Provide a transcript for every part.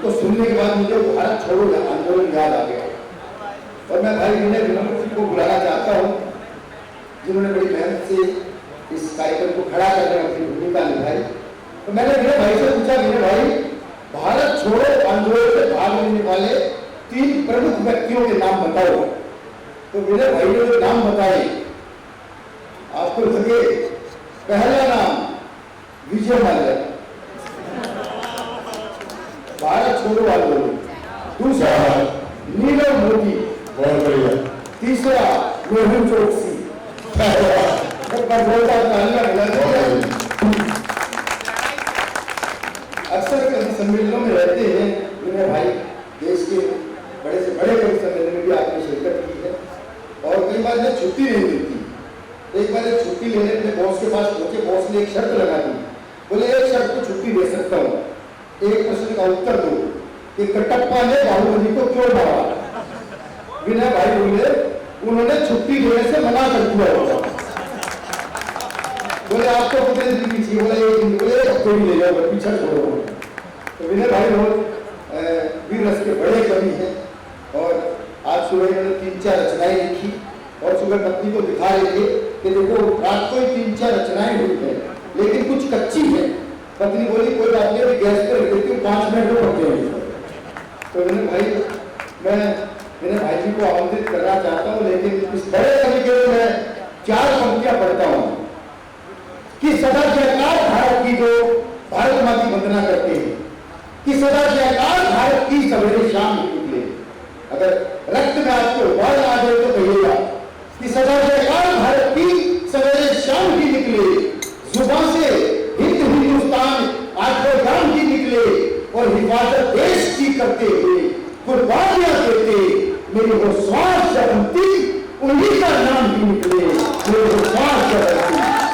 उसको सुनने के बाद मुझे भारत छोड़ो आंदोलन याद आ गया और मैं भाई विनय विनम्र जी को बुलाना चाहता हूँ, जिन्होंने बड़ी मेहनत से इस कार्यक्रम को खड़ा करने में अपनी भूमिका निभाई। तो मैंने विनय भाई से पूछा, विनय भाई भारत छोड़ो आंदोलन में भाग लेने वाले 3 प्रमुख व्यक्तियों के नाम बताओ। तो विनय भाई ने जो नाम बताए आपको लगे, पहला नाम विजय माल्या, भारत छोड़ो आंदोलन। दूसरा नीरव मोदी, बहुत बढ़िया। तीसरा मेहुल चोकसी। अक्सर कभी सम्मेलनों में रहते हैं विनय भाई, देश के बड़े से बड़े कभी सम्मेलन में भी आपने शिरकत की है और कई बार ये छुट्टी नहीं मिलती। एक बार एक छुट्टी लेने अपने बॉस के पास पहुंचे, बॉस ने एक शर्त लगा दी, बोले एक शर्त को छुट्टी दे सकता हूँ, एक प्रश्न का उत्तर दो कि कटप्पा ने बाहुबली को क्यों मारा। विनय भाई बोले उन्होंने छुट्टी लेने से मना कर दिया होगा। बोले आपको कितने दिन की चाहिए, बोले एक दिन, बोले एक हफ्ते भी ले जाओ, पीछा छोड़ो। तो विनय भाई बहुत वीर रस के बड़े कवि हैं और आज सुबह इन्होंने 3-4 रचनाएं लिखी और सुबह पत्नी को दिखा रहे थे कि देखो रात को ही 3-4 रचनाएं हुई है लेकिन कुछ कच्ची है। पत्नी बोली कोई बात नहीं, गैस पर रख देती हूँ, 5 मिनट में पकते हैं। तो विनय भाई, मैं विनय भाई जी को आमंत्रित करना चाहता हूँ, लेकिन इस बड़े कवि के लिए मैं 4 पंक्तियां पढ़ता हूँ कि सदा जयकार भारत की जो भारत माँ की वंदना करते हैं, कि सदा जयकार भारत की सवेरे शाम निकले। अगर रक्त में आपको उबाल आ जाए तो कहिएगा कि सदा जयकार भारत की सवेरे शाम की निकले, जुबान से हिंद हिंदुस्तान आज गांव की निकले और हिफाजत देश की करते हुए कुर्बानियां देते मेरी वो श्वास बनती उन्हीं का नाम भी निकले, मेरी वो श्वास बनती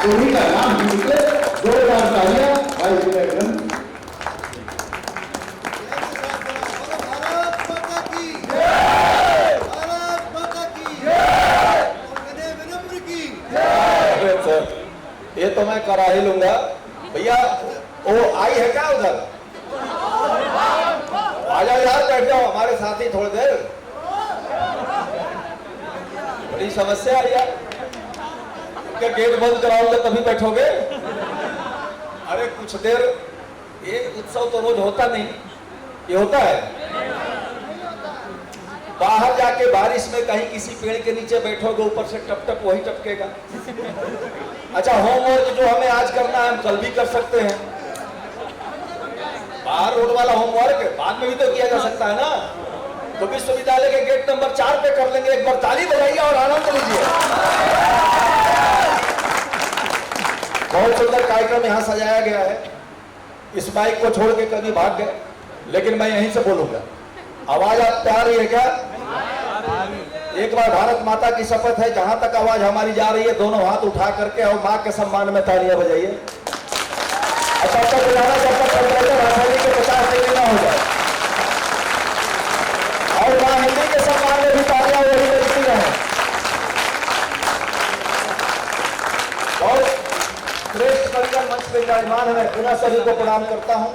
उन्हीं का नाम भी निकले। 2 तालियां भाई विनय विनम्र। ये तो मैं करा ही लूंगा भैया। वो आई है क्या उधर? आ जाओ यार, बैठ जाओ हमारे साथ ही थोड़ी देर। बड़ी समस्या है यार, क्या गेट बंद कराओगे तभी बैठोगे? अरे कुछ देर, एक उत्सव तो रोज होता नहीं, ये होता है बाहर जाके बारिश में कहीं किसी पेड़ के नीचे बैठोगे, ऊपर से टप टप वही टपकेगा। अच्छा, होमवर्क जो हमें आज करना है हम कल भी कर सकते हैं। बाहर रोड वाला होमवर्क बाद में भी तो किया जा सकता है ना। तो विश्वविद्यालय के गेट नंबर 4 पे कर लेंगे। एक बार ताली बजाइए और आनंद लीजिए। बहुत सुंदर कार्यक्रम यहाँ सजाया गया है। इस बाइक को छोड़ के कभी भाग गए, लेकिन मैं यहीं से बोलूंगा। आवाज आप आ रही है क्या? एक बार भारत माता की शपथ है, जहां तक आवाज हमारी जा रही है दोनों हाथ उठा करके और मां के सम्मान में तालियां बजाइए। अच्छा, तक बजाना जब तक टेम्परेचर आसानी के 50 डिग्री ना हो जाए। और मां हिंदी के सम्मान में भी तालियां वही बजती रहे। बहुत श्रेष्ठ कविगण मंच पे विराजमान है, मैं पुनः सभी को प्रणाम करता हूं।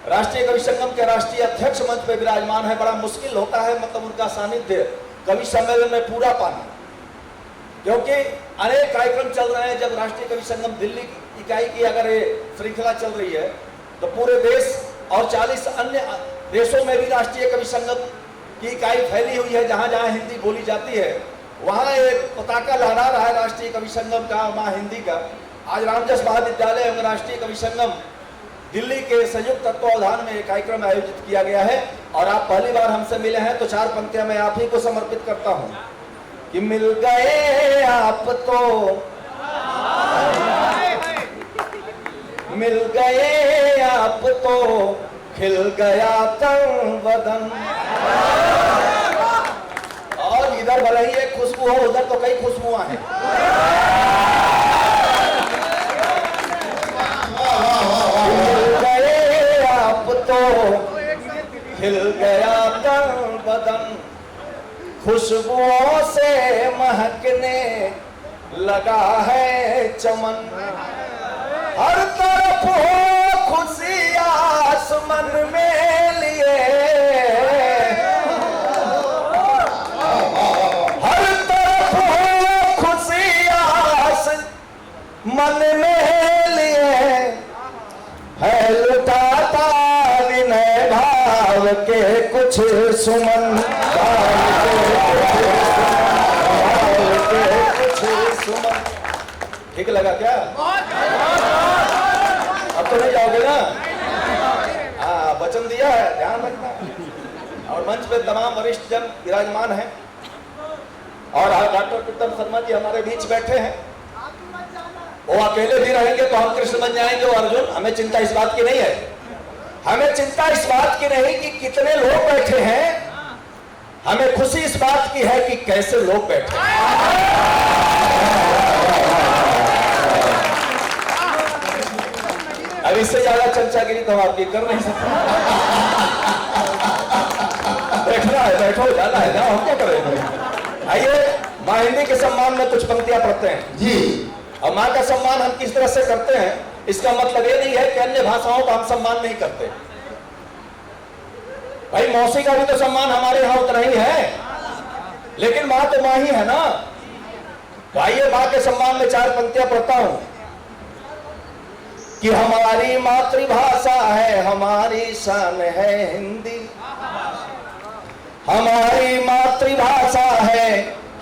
राष्ट्रीय कवि संगम के राष्ट्रीय अध्यक्ष मंच पे विराजमान है। बड़ा मुश्किल होता है मतलब उनका सानिध्य कवि सम्मेलन में पूरा पाना, क्योंकि अनेक कार्यक्रम चल रहे हैं। जब राष्ट्रीय कवि संगम दिल्ली इकाई की अगर ये श्रृंखला चल रही है तो पूरे देश और 40 अन्य देशों में भी राष्ट्रीय कवि संगम की इकाई फैली हुई है। जहां जहां हिंदी बोली जाती है वहां एक पताका लहरा रहा है राष्ट्रीय कवि संगम का, मां हिंदी का। आज रामजस महाविद्यालय एवं राष्ट्रीय कवि संगम दिल्ली के संयुक्त तत्वावधान में एक कार्यक्रम आयोजित किया गया है और आप पहली बार हमसे मिले हैं तो 4 पंक्तियां मैं आप ही को समर्पित करता हूं कि मिल गए आप तो, मिल गए आप तो खिल गया तन बदन। और इधर भले ही एक खुशबू हो, उधर तो कई खुशबुआं हैं। तो खिल गया तन बदन, खुशबुओं से महकने लगा है चमन। हर तरफ हो खुशी आसमान में लिए के कुछ सुमन, ठीक लगा क्या? अब तो नहीं जाओगे ना? हाँ, वचन दिया है, ध्यान रखना। और मंच पे तमाम वरिष्ठ जन विराजमान हैं और डॉक्टर प्रीतम शर्मा जी हमारे बीच बैठे हैं। वो अकेले भी रहेंगे तो हम कृष्ण बन जाएंगे और अर्जुन। हमें चिंता इस बात की नहीं है, हमें चिंता इस बात की नहीं कि कितने लोग बैठे हैं, हमें खुशी इस बात की है कि कैसे लोग बैठे हैं। अब इससे ज्यादा चर्चागिरी तो हम आपकी कर नहीं सकते। बैठना है, बैठो, जाना है, जाओ, हम क्या करें। आइए माँ हिंदी के सम्मान में कुछ पंक्तियां पढ़ते हैं जी। और माँ का सम्मान हम किस तरह से करते हैं, इसका मतलब ये नहीं है कि अन्य भाषाओं का हम सम्मान नहीं करते। भाई मौसी का भी तो सम्मान हमारे यहाँ उतना ही है, लेकिन माँ तो माँ ही है ना। आइए माँ के सम्मान में 4 पंक्तियां पढ़ता हूं कि हमारी मातृभाषा है, हमारी शान है हिंदी। हमारी मातृभाषा है,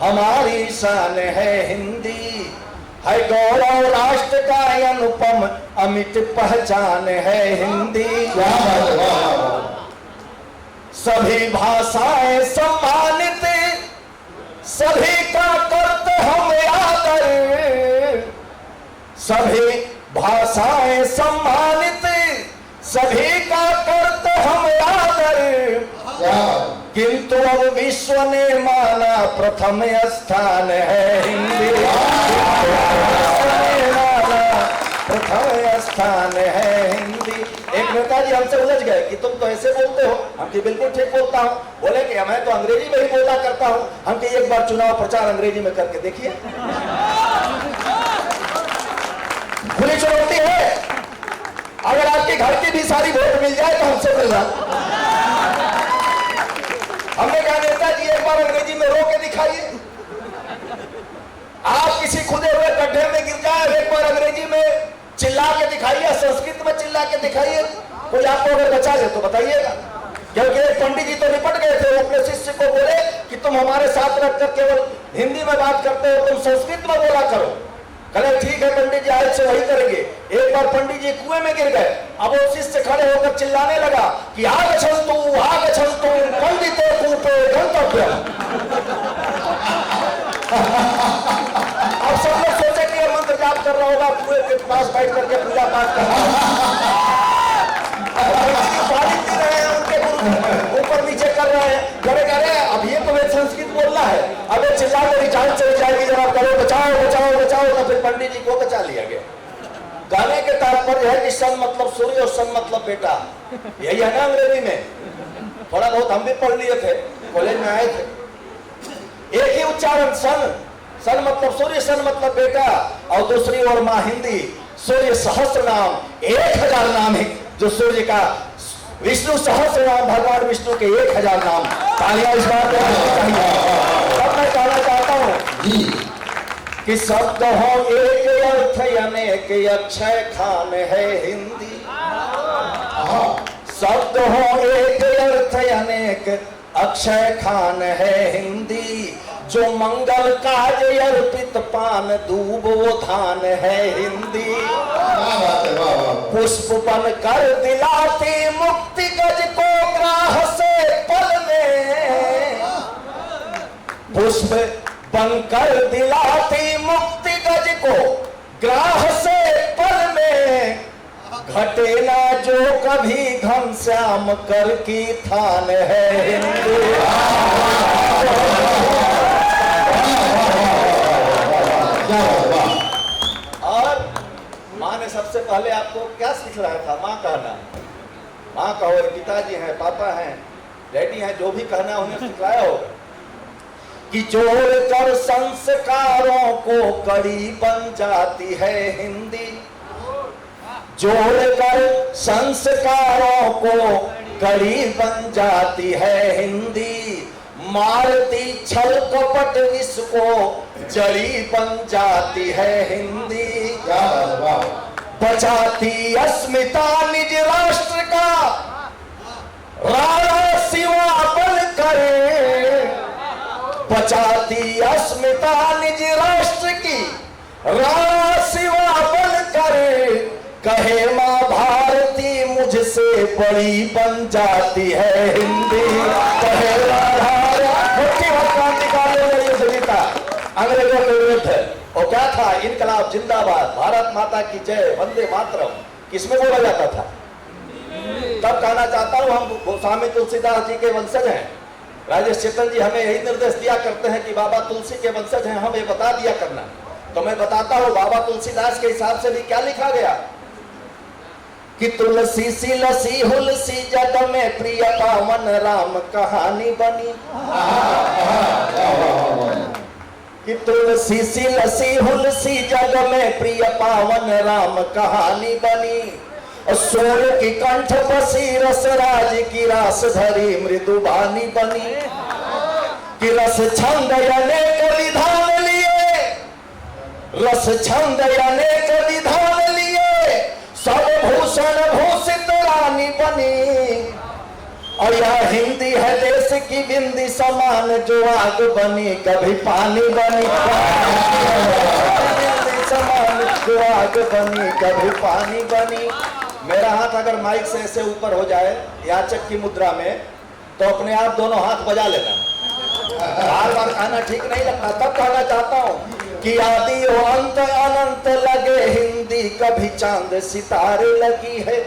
हमारी शान है हिंदी। है गौरव राष्ट्र का अनुपम अमिट पहचान है हिंदी। सभी भाषाएं सम्मानित, सभी का करते हम आदर। सभी भाषाएं सम्मानित, सभी का करते हम आदर। किंतु अब विश्व ने माना प्रथम स्थान है हिंदी। प्रथम स्थान है हिंदी। एक नेताजी हमसे उलझ गए कि तुम तो ऐसे बोलते हो। हम कि बिल्कुल ठीक बोलता हूँ। बोले कि मैं तो अंग्रेजी में ही बोला करता हूँ। हम कि एक बार चुनाव प्रचार अंग्रेजी में करके देखिए। खुली चुनौती है, अगर आपके घर की भी सारी वोट मिल जाए तो हमसे मिलना। हमने कहा नेताजी एक बार अंग्रेजी में रो के दिखाइए। आप किसी खुदे हुए गड्ढे में गिर जाए, एक बार अंग्रेजी में चिल्ला के दिखाइए, संस्कृत में चिल्ला के दिखाइए। कोई आपको अगर बचा दे तो बताइएगा। क्योंकि एक पंडित जी तो निपट गए थे, वो अपने शिष्य को बोले कि तुम हमारे साथ रखकर केवल हिंदी में बात करते हो, तुम संस्कृत में बोला करो। कहे ठीक है पंडित जी, आज से वही करेंगे। एक बार पंडित जी कुएं में गिर गए। अब वो शिष्य खड़े होकर चिल्लाने लगा कि आगच्छन्तु आगच्छन्तु पंडिते कूपे गंतव्यम्। अब सब लोग सोचे कि ये मंत्र जाप कर रहा होगा, कुएं के पास बैठ करके पूजा पाठ कर रहा होगा। पानी पी रहे हैं, उनके ऊपर नीचे कर रहे हैं। अरे अब ये तो संस्कृत बोलना है, अब ये चिल्ला मेरी जान चली जाएगी, जरा करो बचाओ बचाओ बचाओ। तो फिर पंडित जी को बचा लिया गया। गाने के तात्पर्य है कि सन मतलब सूर्य और सन मतलब बेटा, यही है ना अंग्रेजी में। थोड़ा बहुत हम भी पढ़ लिए थे, कॉलेज में आए थे। एक ही उच्चारण सन, सन मतलब सूर्य, सन मतलब बेटा। और दूसरी ओर माँ हिंदी, सूर्य सहस्त्र नाम, 1000 नाम है जो सूर्य का। विष्णु सहस्त्र नाम, भगवान विष्णु के 1000 नाम। तालियां इस बात में चाहिए। अब मैं कहना चाहता हूँ कि शब्द हो एक अर्थ अनेक, अक्षय खान है हिंदी। शब्द हो एक अर्थ अनेक, अक्षय खान है हिंदी। जो मंगल काज अर्पित पान दूब वो धान है हिंदी। पुष्प बन कर दिलाती मुक्ति गज को ग्राह से पल में। पुष्प बनकर दिलाती मुक्ति गज को ग्राह से पल में। घटे ना जो कभी घनश्याम कर की थान है हिंदी। और माँ ने सबसे पहले आपको क्या सिखलाया था? माँ कहना। माँ कहो, पिताजी हैं, पापा हैं, डैडी हैं, जो भी कहना उन्हें सिखलाया होगा कि जोड़ कर संस्कारों को कड़ी बन जाती है हिंदी। जोड़ कर संस्कारों को कड़ी बन जाती है हिंदी। मारती छल कपट विश्व को जड़ी बन जाती है हिंदी। बचाती अस्मिता निज राष्ट्र का, राणा जाती अस्मिता निज राष्ट्र की राणा शिवा बन करे, कहे माँ भारती मुझसे बड़ी बन जाती है हिंदी, कहे क्रांतिकारियों ने युद्ध जीता अंग्रेजों के विरुद्ध। और क्या था? इनकलाब जिंदाबाद, भारत माता की जय, वंदे मातरम किसमें बोला जाता था? तब कहना चाहता हूं, हम गोस्वामी तुलसीदास जी के वंशज हैं। राजेश चेतन जी हमें यही निर्देश दिया करते हैं कि बाबा तुलसी के वंशज हैं, हमें बता दिया करना। तो मैं बताता हूं बाबा तुलसीदास के हिसाब से भी क्या लिखा गया कि तुलसी सी लसी हुलसी जग में प्रिय पावन राम कहानी बनी, कि तुलसी सी लसी हुलसी जग में प्रिय पावन राम कहानी बनी, सोन की कंठ बसी रस राज की रास धरी मृदुबानी बनी, कि रस छंद अनेक विधान लिए, रस छंद अनेक विधान लिए, सब भूषण भूषित रानी बनी, और यह हिंदी है देश की बिंदी समान जो आग बनी कभी पानी बनी, समान जो आग बनी कभी पानी बनी। मेरा हाथ अगर माइक से ऐसे ऊपर हो जाए याचक की मुद्रा में, तो अपने आप दोनों हाथ बजा लेना। बार बार कहना ठीक नहीं लगता। तब कहना चाहता हूँ कि आदि हो अंत अनंत लगे हिंदी, कभी चांद सितारे लगी है,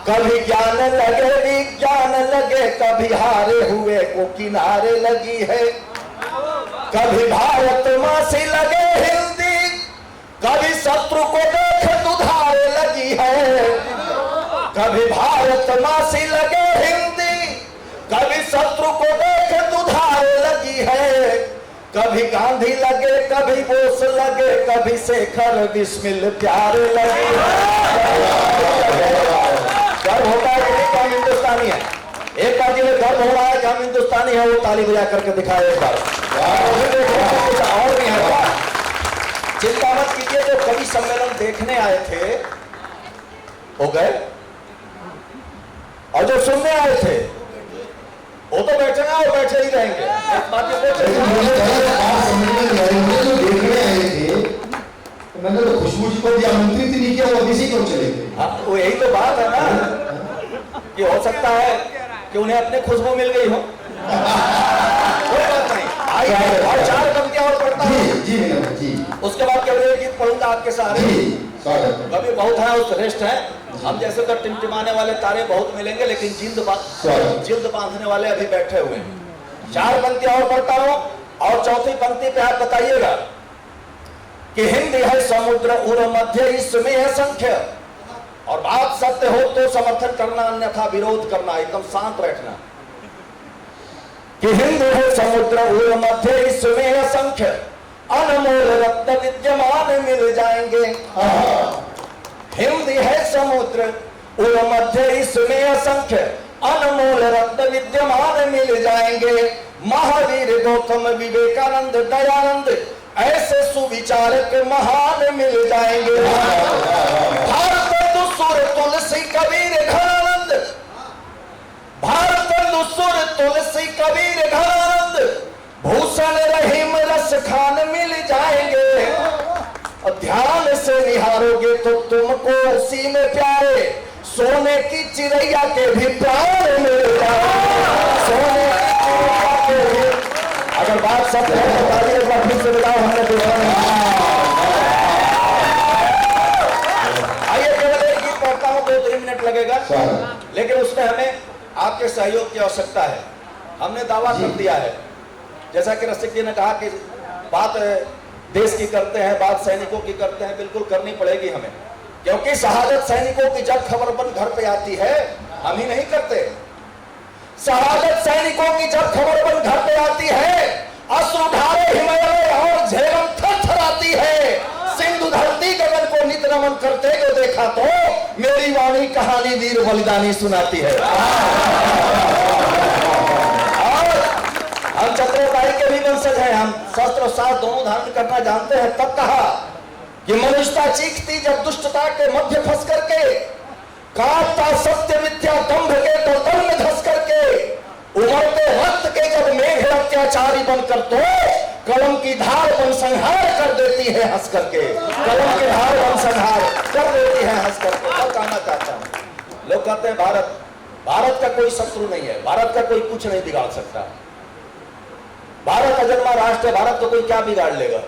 कभी ज्ञान लगे विज्ञान लगे, कभी हारे हुए को किनारे लगी है, कभी भारत माँ से लगे हिंदी, कभी शत्रु को देख दुधारे लगी है, कभी भारत माँ से लगे हिंदी, कभी शत्रु को देख दुधारे लगी है, कभी गांधी लगे कभी बोस लगे, कभी शेखर बिस्मिल प्यारे लगे। गर्व होता है कि हम हिंदुस्तानी है। एक बार जिन्हें गर्व हो रहा है कि हम हिंदुस्तानी है, वो ताली बजा करके दिखाए एक बार। और भी है, चिंता मत कीजिए। जो कवि सम्मेलन देखने आए थे हो गए, और जो सुनने आए थे वो तो बैठेंगे और बैठे ही रहेंगे। देखने आए थे मैंने तो खुशबू जी को भी आमंत्रित नहीं किया, वो किसी को चले गए। हाँ, वो यही तो बात है ना कि हो सकता है कि उन्हें अपने खुशबू मिल गई हो। कोई बात नहीं, आइए और चार पंक्तियां और पढ़ता हूँ जी। उसके बाद केवल एक गीत पढ़ूंगा आपके सारे। कभी बहुत है उस श्रेष्ठ है, हम जैसे तो टिमटिमाने वाले तारे बहुत मिलेंगे, लेकिन जिल्द बांधने वाले अभी बैठे हुए हैं। चार पंक्तियां और पढ़ता हूँ, और चौथी पंक्ति पे आप बताइएगा कि हिंदी है समुद्र उर मध्य इसमें है संख्य, और बात सत्य हो तो समर्थन करना, अन्यथा विरोध करना, एकदम शांत बैठना। कि हिंदी है समुद्र उर मध्य इसमें असंख्य, अनमोल रत्न विद्यमान मिल जाएंगे। हिंदी है समुद्र उर मध्य इसमें असंख्य, अनमोल रत्न विद्यमान मिल जाएंगे। महावीर गौतम विवेकानंद दयानंद ऐसे सुविचारक महान मिल जाएंगे। भारत दुसुर तुलसी कबीर घनानंद, भारत दुसुर तुलसी कबीर घनानंद, भूषण रहीम रस खान मिल जाएंगे। ध्यान से निहारोगे तो तुमको उसी में प्यारे सोने की चिड़ैया के भी प्राण मिल जाएंगे। सोने की चिड़ैया के भी, अगर बात सत्य है तो ताली एक बार फिर से बताओ। हमने आइए केवल एक गीत पढ़ता हूँ, 2-3 मिनट लगेगा, लेकिन उसमें हमें आपके सहयोग की आवश्यकता है। हमने दावा कर दिया है, जैसा कि रसिक जी ने कहा कि बात देश की करते हैं, बात सैनिकों की करते हैं, बिल्कुल करनी पड़ेगी हमें, क्योंकि शहादत सैनिकों की जब खबर बन घर पे आती है, हम ही नहीं करते। शहादत सैनिकों की जब खबर बन घर पे आती है, अश्रुधारे हिमालय और झेलम थरथराती है। सिंधु धरती गगन को नित नमन करते को देखा तो मेरी वाणी कहानी वीर बलिदानी सुनाती है। हम चतुर्बाई के भी वंशज हैं, हम शस्त्र और साथ दोनों धारण करना जानते हैं। तब कहा कि मनुष्यता चीखती जब दुष्टता के मध्य फंस करके, कांपता सत्य मिथ्या दंभ के दलदल में धंस करके, उमड़ते रक्त के जब मेघ रख के अत्याचारी बनकर तो कलम की धार बन संहार कर देती है हंस करके, कलम की धार बन संहार कर देती है हंस करके। मैं कहना चाहता हूं, लोग कहते हैं भारत का कोई शत्रु नहीं है, भारत का कोई कुछ नहीं बिगाड़ सकता, भारत अजन्मा राष्ट्र है, भारत को कोई क्या बिगाड़ लेगा।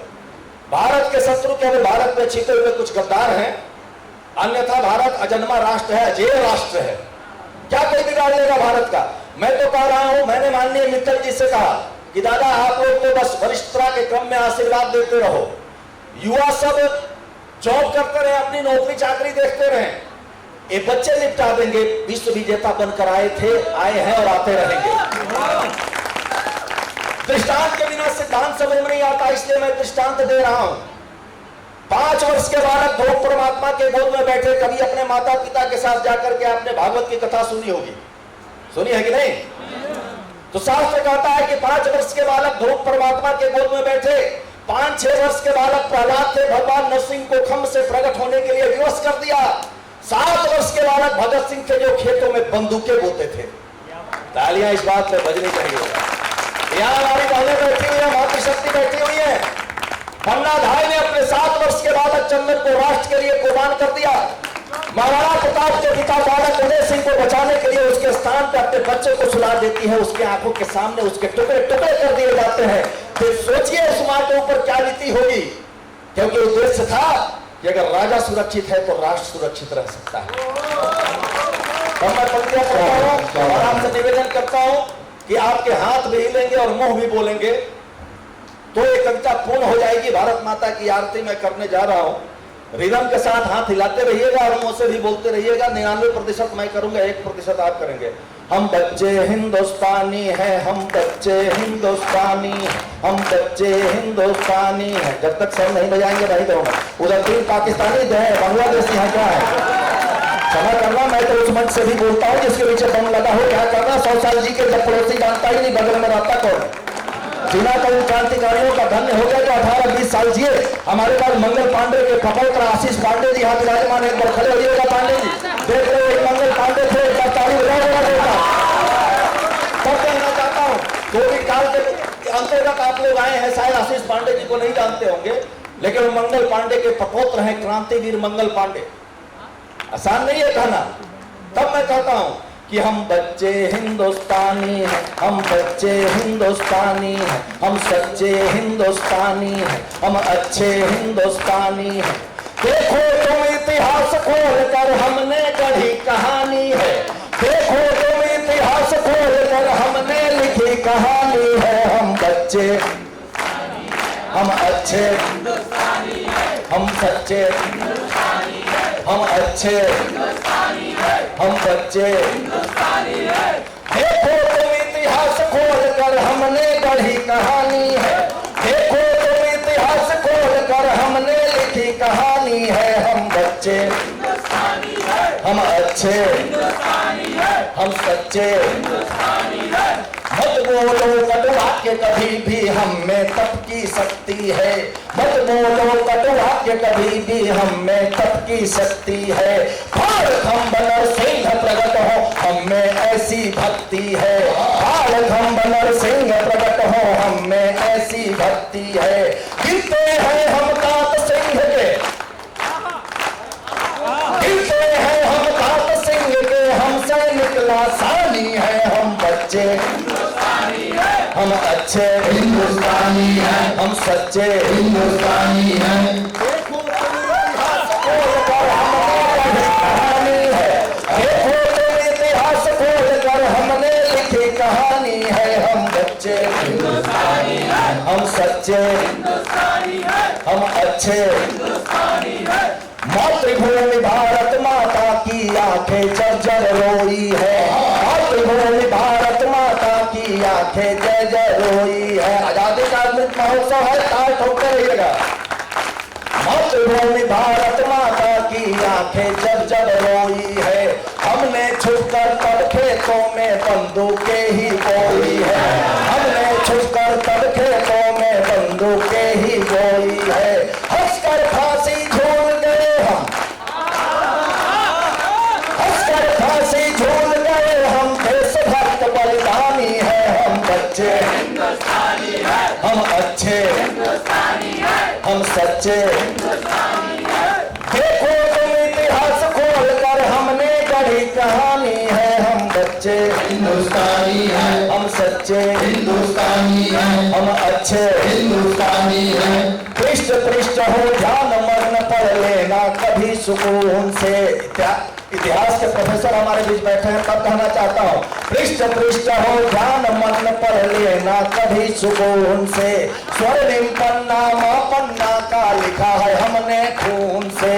भारत के शत्रु केवल भारत में छिपे हुए कुछ गद्दार हैं, अन्यथा भारत अजन्मा राष्ट्र है, अजेय राष्ट्र है, क्या कोई बिगाड़ लेगा भारत का। मैं तो कह रहा हूं, मैंने माननीय मित्तल जी से कहा कि दादा आप लोग तो बस वरिष्ठता के क्रम में आशीर्वाद देते रहो, युवा सब जॉब करते रहे, अपनी नौकरी चाकरी देखते रहे, ये बच्चे निपटा देंगे, विश्व विजेता बनकर आए थे, आए हैं और आते रहेंगे। दृष्टांत के बिना सिद्धांत समझ में नहीं आता, इसलिए मैं दृष्टांत दे रहा हूं। 5 वर्ष के बालक ध्रुव परमात्मा के गोद में बैठे, कभी अपने माता पिता के साथ जाकर के आपने भागवत की कथा सुनी होगी, सुनी है कि नहीं? तो शास्त्र कहता है कि 5 वर्ष के बालक ध्रुव परमात्मा के गोद में बैठे, 5-6 वर्ष के बालक प्रहलाद थे, भगवान नरसिंह को खम्भ से प्रकट होने के लिए विवश कर दिया। 7 वर्ष के बालक भगत सिंह थे जो खेतों में बंदूकें बोते थे। तालियां इस बात में बजनी चाहिए। यहाँ हमारी बहनें बैठी हुई है, मातृशक्ति बैठी हुई है। पन्ना धाय ने अपने 7 वर्ष के बालक चंदन को राष्ट्र के लिए कुर्बान कर दिया। महाराणा प्रताप के पिता बालक उदय सिंह को बचाने के लिए उसके स्थान पर अपने बच्चे को सुला देती है, उसके आंखों के सामने उसके टुकड़े टुकड़े कर दिए जाते हैं। फिर सोचिए उस मां के ऊपर क्या रीति होगी, क्योंकि उद्देश्य था कि अगर राजा सुरक्षित है तो राष्ट्र सुरक्षित रह सकता है। और मैं पंक्तियां पढ़ता हूं और आपसे निवेदन करता हूं कि आपके हाथ भी हिलेंगे और मुंह भी बोलेंगे तो ये कविता पूर्ण हो जाएगी। भारत माता की आरती मैं करने जा रहा हूं, रिदम के साथ हाथ हिलाते रहिएगा और मुंह से भी बोलते रहिएगा। 99% मैं करूंगा, 1% आप करेंगे। हम बच्चे हिंदुस्तानी हैं, हम बच्चे हिंदुस्तानी, हम बच्चे हिंदुस्तानी हैं। जब तक सर नहीं बजाएंगे नहीं करूंगा। उधर 3 पाकिस्तानी है, बांग्लादेश यहाँ क्या है, क्षमा करना, मैं तो उस मंच से भी बोलता हूँ जिसके पीछे बम लगा हो, क्या करना। 100 साल जी के जब पड़ोसी जानता ही नहीं बगल में रहता कौन। बिना कई क्रांतिकारियों का धन्य हो गया जो 18-20 साल जिए। हमारे पास मंगल पांडे के कपौत्र आशीष पांडे जी यहाँ विराजमान, एक बार खड़े होइएगा पांडे जी, देख रहे हो मंगल पांडे थे, ताली बजाओ। तब कहना चाहता हूँ कोविड काल के अंतर्गत आप लोग आए हैं, शायद आशीष पांडे जी को नहीं जानते होंगे, लेकिन वो मंगल पांडे के कपौत्र हैं, क्रांतिवीर मंगल पांडे। आसान नहीं है कहना। तब मैं कहता हूं कि हम बच्चे हिंदुस्तानी हैं, हम बच्चे हिंदुस्तानी हैं, हम सच्चे हिंदुस्तानी हैं, हम अच्छे हिंदुस्तानी हैं। देखो तुम इतिहास खोल कर हमने गढ़ी कहानी है, देखो तुम इतिहास खोल कर हमने लिखी कहानी है। हम बच्चे, हम अच्छे, हम सच्चे, हम अच्छे, हम बच्चे, देखो तुम इतिहास खोल कर हमने गढ़ी कहानी है, देखो तुम इतिहास खोल कर हमने लिखी कहानी है। हम बच्चे, हम अच्छे, हम सच्चे, मत बोलो कटु वाक्य कभी भी हम में तप की शक्ति है, मत बोलो कटु वाक्य कभी भी हम में तप की शक्ति है। भारत हम बनर सिंह प्रगट हो हम में ऐसी भक्ति है, भारत हम बनर सिंह प्रगट हो हम में ऐसी भक्ति है। गिरते हैं हम तात सिंह के, गिरते हैं हम तात सिंह के, हमसे निकला सानी है। हम बच्चे, हम अच्छे हिंदुस्तानी हैं, हम सच्चे हिंदुस्तानी हैं। देखो तुम इतिहास खोल कर हमने कहानी है, देखो तुम इतिहास खोल कर हमने लिखी कहानी है। हम बच्चे हिंदुस्तानी हैं, हम सच्चे हिंदुस्तानी हैं, हम अच्छे हिंदुस्तानी हैं। मातृभूमि भारत माता की आंखें जर्जर रोई है, मातृभूमि भारत माता की आंखें जय जय रोई है। आजादी का अमृत महोत्सव है, ताल ठोकते रहिएगा। मातृभूमि भारत माता की आंखें जब जब रोई है, हमने छुपकर तब खेतों में बंदूकें ही बोई है, हमने छुपकर तब खेतों में बंदूकें ही बोई है। हंसकर फांसी झूल गए हम, हंसकर फांसी झूल गए हम, देशभक्त बलिदानी है। हम बच्चे हिंदुस्तानी हम अच्छे, हम सच्चे। देखो तुम इतिहास खोल कर हमने गढ़ी कहानी है। हम बच्चे हिंदुस्तानी हैं, हम सच्चे हिंदुस्तानी हैं, हम अच्छे। हिंदुस्तानी हैं। पृष्ठ पृष्ठ हो ध्यान मग्न पढ़ लेना कभी सुकून से। इतिहास के प्रोफेसर हमारे बीच बैठे हैं, तब कहना चाहता हूँ पृष्ठ पृष्ठ हो ध्यान मग्न पढ़ लेना कभी सुकून से। स्वर्णिम पन्ना माँ पन्ना का लिखा है हमने खून से।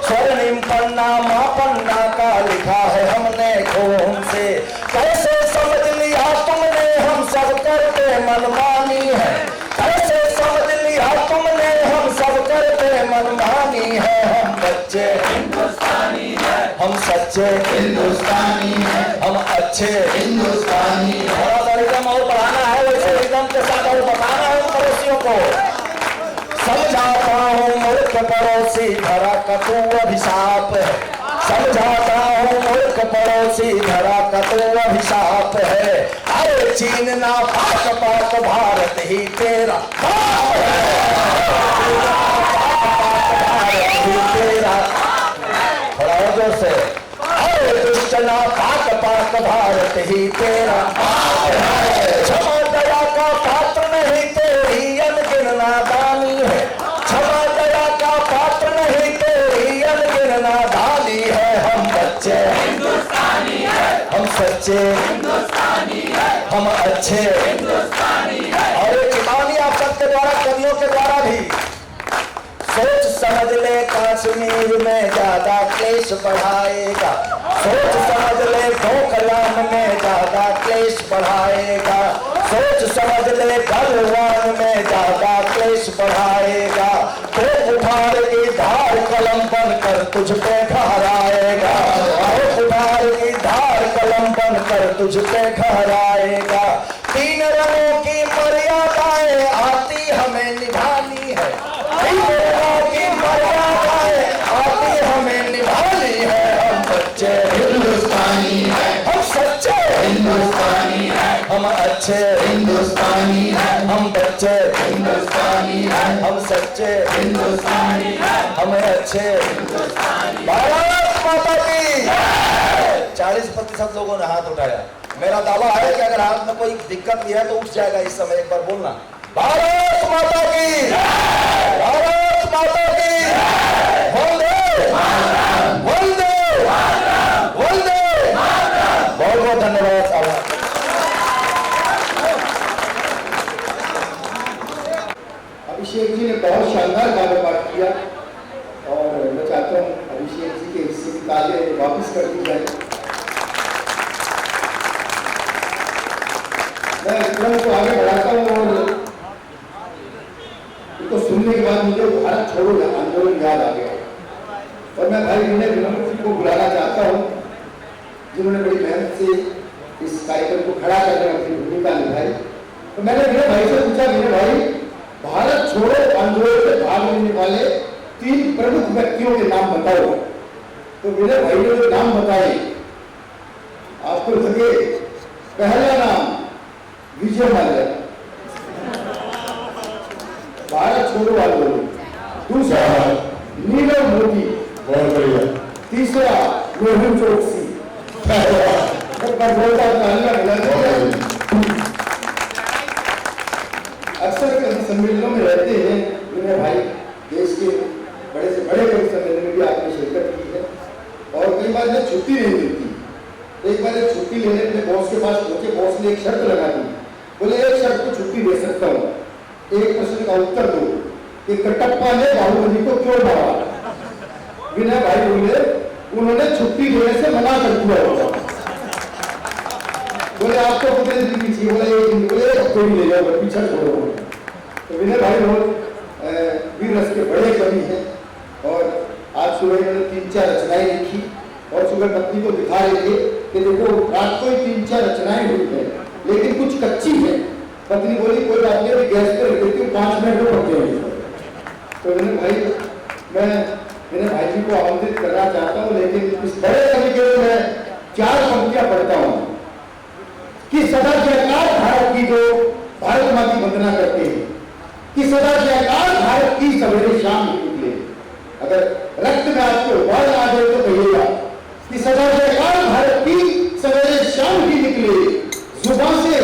स्वर्णिम पन्ना माँ पन्ना का लिखा है हमने खून से। कैसे समझ लिया तुमने हम सब करते मनमानी है। कैसे समझ लिया तुमने हम सब करते मनमानी है। हम बच्चे हिंदुस्तानी है, हम सच्चे हिंदुस्तानी हैं, हम अच्छे हिंदुस्तानी हैं। थोड़ा सा रिदम और बढ़ाना है, वैसे रिदम के साथ और बताना है उन पड़ोसियों को। समझाता हूँ मुल्क पड़ोसी धरा का तू अभिशाप है। समझाता हूँ मुल्क पड़ोसी धरा का तू अभिशाप है। अरे चीन ना पाक पाक भारत ही तेरा बाप है। भारत ही तेरा, थोड़ा और जोर से। अरे दुष्ट ना पाक पाक भारत ही तेरा बाप है। क्षमा दया का पात्र नहीं तेरी अनगिन नादानी है। क्षमा दया का पात्र नहीं तेरी अनगिन नादानी है। हम बच्चे हिंदुस्तानी है, हम सच्चे हिंदुस्तानी है, हम अच्छे हिंदुस्तानी है। और एक कहानी आप सबके द्वारा, कवियों के द्वारा भी। सोच समझ ले कश्मीर में ज्यादा क्लेश बढ़ाएगा। सोच समझ ले डोकलाम में ज्यादा क्लेश बढ़ाएगा। सोच समझ ले गलवान में ज्यादा क्लेश बढ़ाएगा। तो उठार की धार कलम बनकर तुझ पे घहराएगा। उठार की धार कलम बनकर तुझ पे घहराएगा। तीन रंगों की मर्यादाएं आती हमें निभानी है। तीन रंगों की मर्यादाएं आती हमें निभानी है। हम बच्चे हिंदुस्तानी हैं, हम सच्चे हिंदुस्तानी हैं, हम अच्छे हिंदुस्तानी हैं, हम बच्चे हिंदुस्तानी हैं, हम सच्चे हिंदुस्तानी हैं, हम अच्छे। भारत माता की 40% लोगों ने हाथ उठाया। मेरा दावा है कि अगर हाथ में कोई दिक्कत भी है तो उठ जाएगा इस समय। एक बार बोलना भारत माता की, भारत माता की, वंदे वंदे वंदे। बहुत बहुत धन्यवाद। आभार। अभिषेक जी ने बहुत शानदार गाना पाठ किया और मैं चाहता हूँ अभिषेक जी के हिस्से की तालियां वापस कर दी जाए। मैं इस क्रम को आगे बढ़ाता हूँ और इसको सुनने के बाद मुझे भारत छोड़ो आंदोलन याद आ गया और मैं भाई विनय विनम्र जी को बुलाना चाहता हूँ जिन्होंने बड़ी मेहनत से इस कार्यक्रम को खड़ा करने में अपनी भूमिका निभाई। तो मैंने विनय भाई से पूछा, विनय भाई भारत छोड़ो आंदोलन में भाग लेने वाले 3 प्रमुख व्यक्तियों के नाम बताओ। तो विनय भाई ने जो नाम बताए आपको लगे, पहला नाम विजय माल्या, भारत छोड़ो आंदोलन। दूसरा नीरव मोदी, बहुत बढ़िया। तीसरा मेहुल चोकसी। अक्सर कभी सम्मेलनों में रहते हैं विनय भाई, देश के बड़े से बड़े कभी सम्मेलन में भी आपने शिरकत की है और कई बार जब छुट्टी नहीं मिलती, एक बार एक छुट्टी लेने अपने बॉस के पास पहुंचे, बॉस ने एक शर्त लगा दी, बोले एक शर्त को छुट्टी दे सकता हूँ, एक प्रश्न का उत्तर दो कि कटप्पा ने बाहुबली को क्यों मारा। विनय भाई बोले उन्होंने छुट्टी लेने से मना कर दिया होगा। बोले आपको कितने दिन की चाहिए, बोले एक दिन, बोले हफ्ते भी ले जाओ, पीछा छोड़ो। तो विनय भाई बहुत वीर रस के बड़े कवि हैं और आज सुबह इन्होंने 3-4 रचनाएं लिखी और सुबह पत्नी को दिखा रहे थे कि देखो रात को ही 3-4 रचनाएं हुई है लेकिन कुछ कच्ची है। पत्नी बोली कोई बात नहीं, अभी गैस पर रख देती हूँ, 5 मिनट में पक जाएगी। तो विनय भाई, मैं विनय भाई जी को आमंत्रित करना चाहता हूँ, लेकिन इस बड़े कवि के लिए मैं 4 पंक्तियां पढ़ता हूँ कि सदा जयकार भारत की जो, भारत माँ की वंदना करते हैं कि सदा जयकार भारत की सवेरे शाम निकले। अगर रक्त में आपको उबाल आ जाए तो कहिएगा कि सदा जयकार भारत की सवेरे शाम की निकले। जुबान से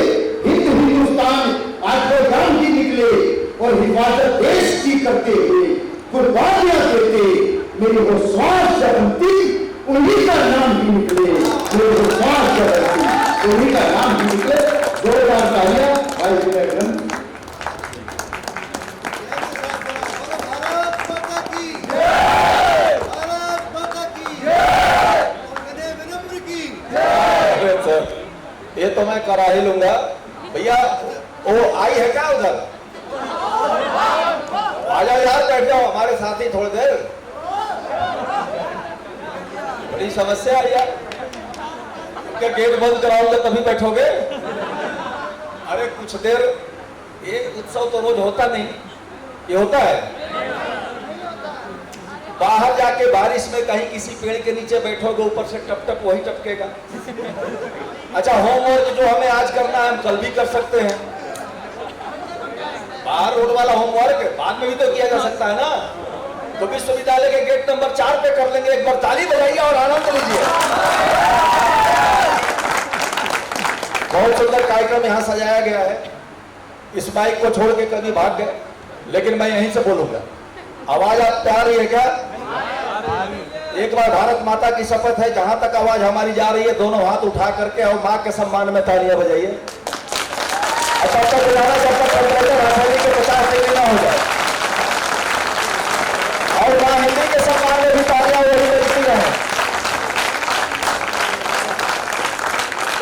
हिंद हिंदुस्तान आठों ग्राम की निकले और हिफाजत देश की करते हुए कुर्बानियां देते मेरी वो श्वास जबंती उन्हीं का नाम भी निकले। मेरी वो श्वास जबंती उन्हीं का नाम भी निकले। जोरदार तालियां भाई विनय ग्रंथ। ये तो मैं करा ही लूंगा भैया। वो आई है क्या उधर? आ जाओ यार, बैठ जाओ हमारे साथ ही थोड़ी देर। बड़ी समस्या है यार, क्या गेट बंद कराओगे तभी बैठोगे? अरे कुछ देर, ये उत्सव तो रोज होता नहीं, ये होता है बाहर जाके बारिश में कहीं किसी पेड़ के नीचे बैठोगे, ऊपर से टप टप वही टपकेगा। अच्छा, होमवर्क जो हमें आज करना है हम कल भी कर सकते हैं। बाहर रोड वाला होमवर्क बाद में भी तो किया जा सकता है ना। तो विश्वविद्यालय के गेट नंबर 4 पे कर लेंगे। एक बार ताली बजाइए और आनंद लीजिए। बहुत सुंदर कार्यक्रम यहाँ सजाया गया है। इस माइक को छोड़ के कभी भाग गए, लेकिन मैं यहीं से बोलूंगा। आवाज आप प्यार रही है क्या? एक बार भारत माता की शपथ है, जहां तक आवाज हमारी जा रही है दोनों हाथ उठा करके और मां के सम्मान में तालियां बजाइए। अच्छा, तक बजाना जब तक टेम्परेचर रासायनिक के 50 डिग्री ना हो जाए। और मां हिंदी के सम्मान में भी तालियां वही बजती रहे।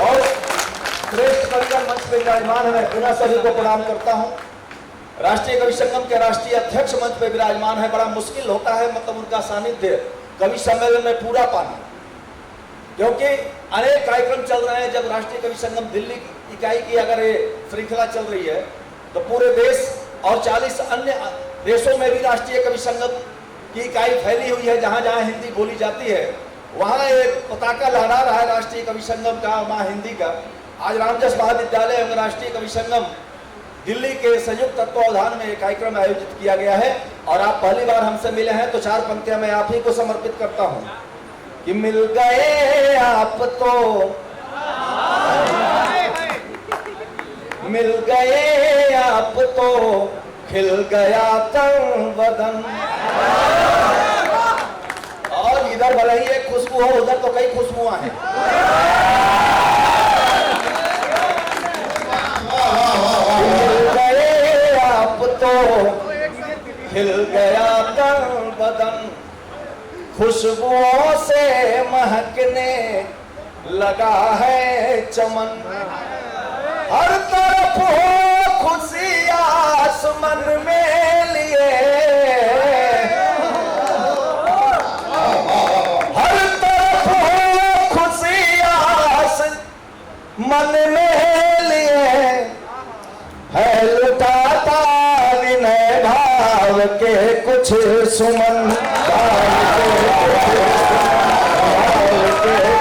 और श्रेष्ठ कविगण मंच पर विराजमान है, मैं पुनः सभी को प्रणाम करता हूं। राष्ट्रीय कवि संगम के राष्ट्रीय अध्यक्ष मंच पे विराजमान है। बड़ा मुश्किल होता है मतलब उनका सानिध्य कवि सम्मेलन में पूरा पाना, क्योंकि अनेक कार्यक्रम चल रहे हैं। जब राष्ट्रीय कवि संगम दिल्ली इकाई की अगर ये श्रृंखला चल रही है तो पूरे देश और 40 अन्य देशों में भी राष्ट्रीय कवि संगम की इकाई फैली हुई है। जहां जहां हिंदी बोली जाती है वहां एक पताका लहरा रहा है राष्ट्रीय कवि संगम का, मां हिंदी का। आज रामजस महाविद्यालय एवं राष्ट्रीय कवि संगम दिल्ली के संयुक्त तत्वावधान में एक कार्यक्रम आयोजित किया गया है। और आप पहली बार हमसे मिले हैं तो 4 पंक्तियां मैं आप ही को समर्पित करता हूं कि मिल गए आप तो, मिल गए आप तो खिल गया तन बदन। और इधर भले ही एक खुशबू हो, उधर तो कई खुशबुआं हैं। तो खिल गया तन बदन, खुशबुओं से महकने लगा है चमन। हर तरफ हो खुशी आसमान में लिए, हर तरफ हो खुशी आसमान में लिए है लुटाता के कुछ सुमन,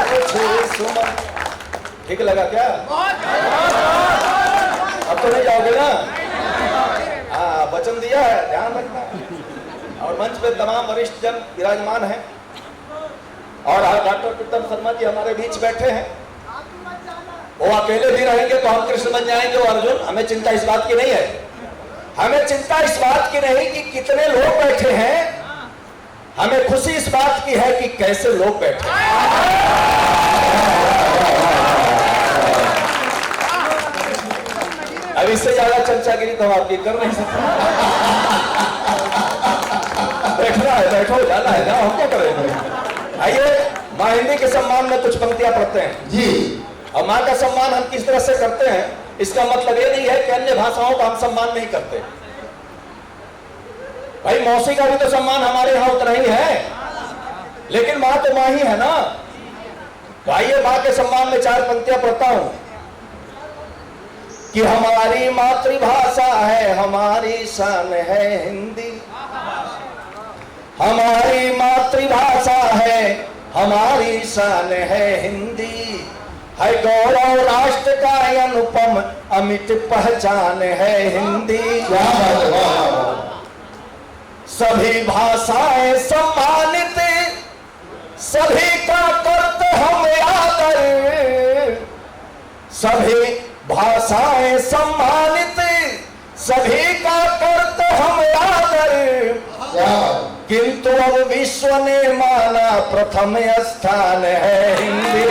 कुछ सुमन। ठीक लगा क्या? अब तो नहीं जाओगे ना? हाँ, वचन दिया है, ध्यान रखना। और मंच पे तमाम वरिष्ठ जन विराजमान हैं और डॉक्टर प्रीतम शर्मा जी हमारे बीच बैठे हैं। वो अकेले भी रहेंगे तो हम कृष्ण बन जाएंगे और अर्जुन। हमें चिंता इस बात की नहीं है। हमें चिंता इस बात की नहीं कि कितने लोग बैठे हैं, हमें खुशी इस बात की है कि कैसे लोग बैठे हैं। अब इससे ज्यादा चर्चागिरी तो आपकी कर नहीं सकते। बैठना है, बैठो, जाना है, जाओ, हम क्या करेंगे। आइए मां हिंदी के सम्मान में कुछ पंक्तियां पढ़ते हैं जी। और मां का सम्मान हम किस तरह से करते हैं, इसका मतलब ये नहीं है कि अन्य भाषाओं का हम सम्मान नहीं करते। भाई मौसी का भी तो सम्मान हमारे यहां उतना ही है, लेकिन मां तो मां ही है ना। तो आइए मां के सम्मान में 4 पंक्तियां पढ़ता हूं कि हमारी मातृभाषा है, हमारी शान है हिंदी। हमारी मातृभाषा है, हमारी शान है हिंदी। है गौरव राष्ट्र का अनुपम अमिट पहचान है हिंदी। सभी भाषाएं सम्मानित, सभी का करते हम आदर, सभी भाषाएं सम्मानित, सभी का करते हम आदर, किंतु अब विश्व ने माना प्रथम स्थान है हिंदी।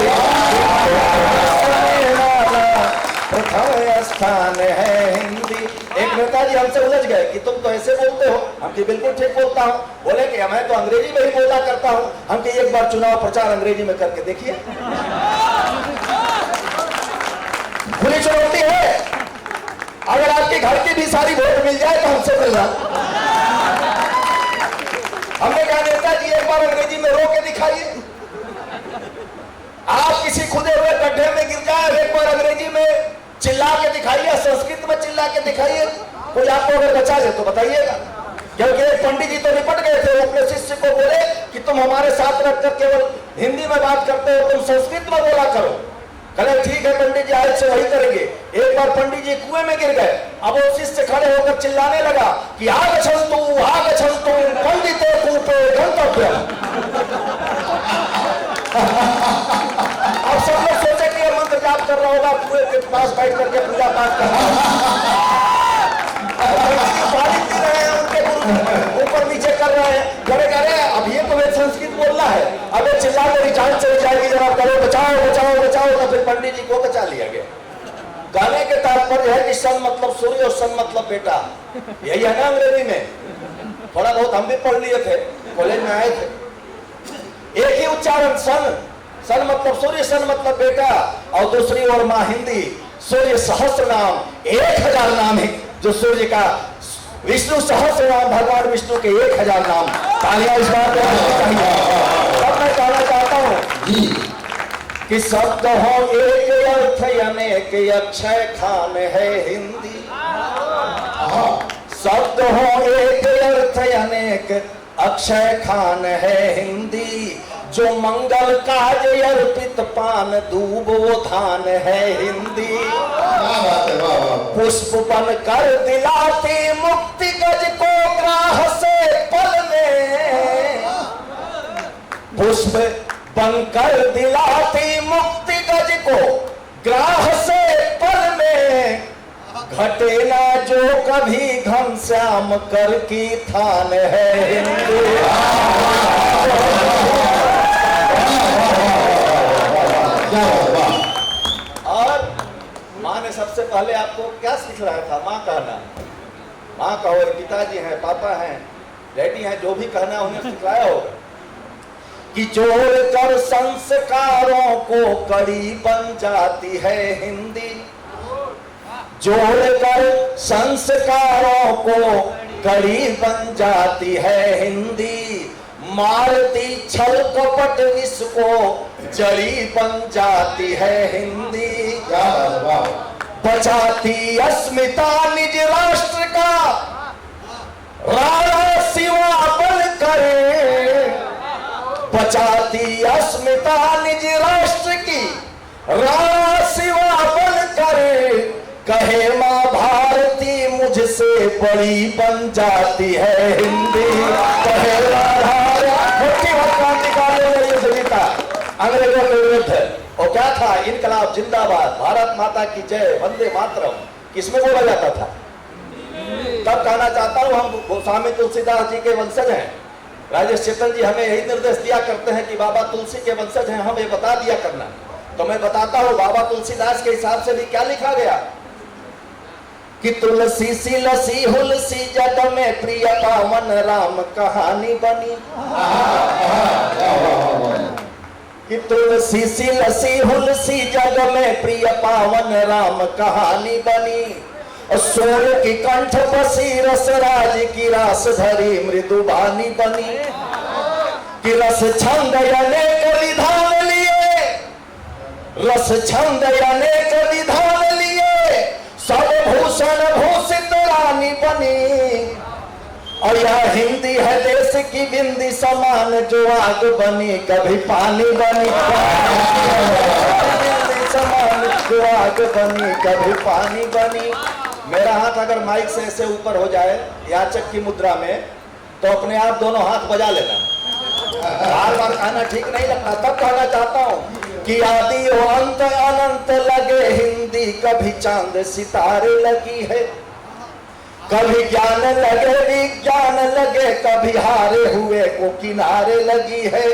प्रथम स्थान है हिंदी। एक नेताजी हमसे उलझ गए कि तुम तो ऐसे बोलते हो, हम कि बिल्कुल ठीक बोलता हूँ। बोले कि मैं तो अंग्रेजी में ही बोला करता हूँ। हम कि एक बार चुनाव प्रचार अंग्रेजी में करके देखिए। खुली चुनौती है, अगर आपके घर की भी सारी वोट मिल जाए तो हमसे मिलना। हमने कहा नेताजी एक बार अंग्रेजी में रो के दिखाइए। आप किसी खुदे हुए गड्ढे में गिर जाए, एक बार अंग्रेजी में चिल्ला के दिखाइए, संस्कृत में चिल्ला के दिखाइए। कोई आपको अगर बचा दे तो बताइएगा। क्योंकि एक पंडित जी तो निपट गए थे, वो अपने शिष्य को बोले कि तुम हमारे साथ रखकर केवल हिंदी में बात करते हो, तुम संस्कृत में बोला करो। कहे ठीक है पंडित जी, आज से वही करेंगे। एक बार पंडित जी कुएं में गिर गए। अब वो शिष्य खड़े होकर चिल्लाने लगा कि आगच्छन्तु आगच्छन्तु पंडिते कूपे गंतव्यम। अब सब लोग सोचे कि ये मंत्र जाप कर रहा होगा, कुएं के पास बैठ करके पूजा पाठ कर रहा होगा। पानी पी रहे हैं, उनके ऊपर नीचे कर रहे हैं। करे अब ये तो वे संस्कृत बोलना है, अब ये चिल्ला मेरी जान चली जाएगी, जरा करो बचाओ बचाओ बचाओ। तो फिर पंडित जी को बचा लिया गया। गाने के तात्पर्य है कि सन मतलब सूर्य और सन मतलब बेटा, यही है ना अंग्रेजी में। थोड़ा बहुत हम भी पढ़ लिए थे, कॉलेज में आए थे। एक ही उच्चारण, सन सन मतलब सूर्य, सन मतलब बेटा। और दूसरी ओर माँ हिंदी, सूर्य सहस्त्र नाम, 1000 नाम है जो सूर्य का। विष्णु सहस्त्र नाम, भगवान विष्णु के 1000 नाम। तालियां इस बात पे चाहिए। अब मैं कहना चाहता हूँ कि शब्द हो एक अर्थ अनेक, अक्षय खान है हिंदी। शब्द हो एक अर्थ अनेक, अक्षय खान है हिंदी। जो मंगल काज अर्पित पान दूब वो धान है हिंदी। पुष्प बन कर दिलाती मुक्ति गज को ग्राह से पल में। पुष्प बनकर दिलाती मुक्ति गज को ग्राह से पल में। घटे ना जो कभी घनश्याम कर की थान है हिंदी। और माँ ने सबसे पहले आपको क्या सिखलाया था? माँ कहना। माँ कहो, पिताजी हैं, पापा हैं, डैडी हैं, जो भी कहना उन्हें सिखलाया होगा कि जोड़कर संस्कारों को कड़ी बन जाती है हिंदी। जोड़कर संस्कारों को कड़ी बन जाती है हिंदी। मारती छल कपट विश्व को जड़ी बन जाती है हिंदी। बचाती अस्मिता निज राष्ट्र का राणा शिवा बन करे। बचाती अस्मिता निज राष्ट्र की राणा शिवा बन करे। कहे माँ भारती मुझसे बड़ी बन जाती है हिंदी। कहे अंग्रेजों के विरुद्ध और क्या था? इनकलाब जिंदाबाद, भारत माता की जय, वंदे मातरम किसमें बोला जाता था? तब कहना चाहता हूं, हम गोस्वामी तुलसीदास जी के वंशज हैं। राजेश चेतन जी हमें यही निर्देश दिया करते हैं कि बाबा तुलसी के वंशज हैं, हम ये बता दिया करना। तो मैं बताता हूं बाबा तुलसीदास के हिसाब से भी क्या लिखा गया कि तुलसी सी लसी हुलसी जग में प्रिय पावन राम कहानी बनी। कि तुलसी सी लसी हुलसी जग में प्रिय पावन राम कहानी बनी। और सूर्य की कंठ बसी रस राज की रास धरी मृदुबानी बनी। कि रस छंद अनेक विधान लिए, रस छंद अनेक विधान लिए, सब भूषण भूषित रानी बनी। और यह हिंदी है देश की बिंदी समान, जो आग बनी कभी पानी बनी। समान आग बनी, कभी पानी बनी। मेरा हाथ अगर माइक से ऐसे ऊपर हो जाए याचक की मुद्रा में, तो अपने आप दोनों हाथ बजा लेना। बार बार कहना ठीक नहीं लगता। तब कहना चाहता हूँ कि आदि हो अंत अनंत लगे हिंदी, कभी चांद सितारे लगी है, कभी ज्ञान लगे विज्ञान लगे, कभी हारे हुए को किनारे लगी है,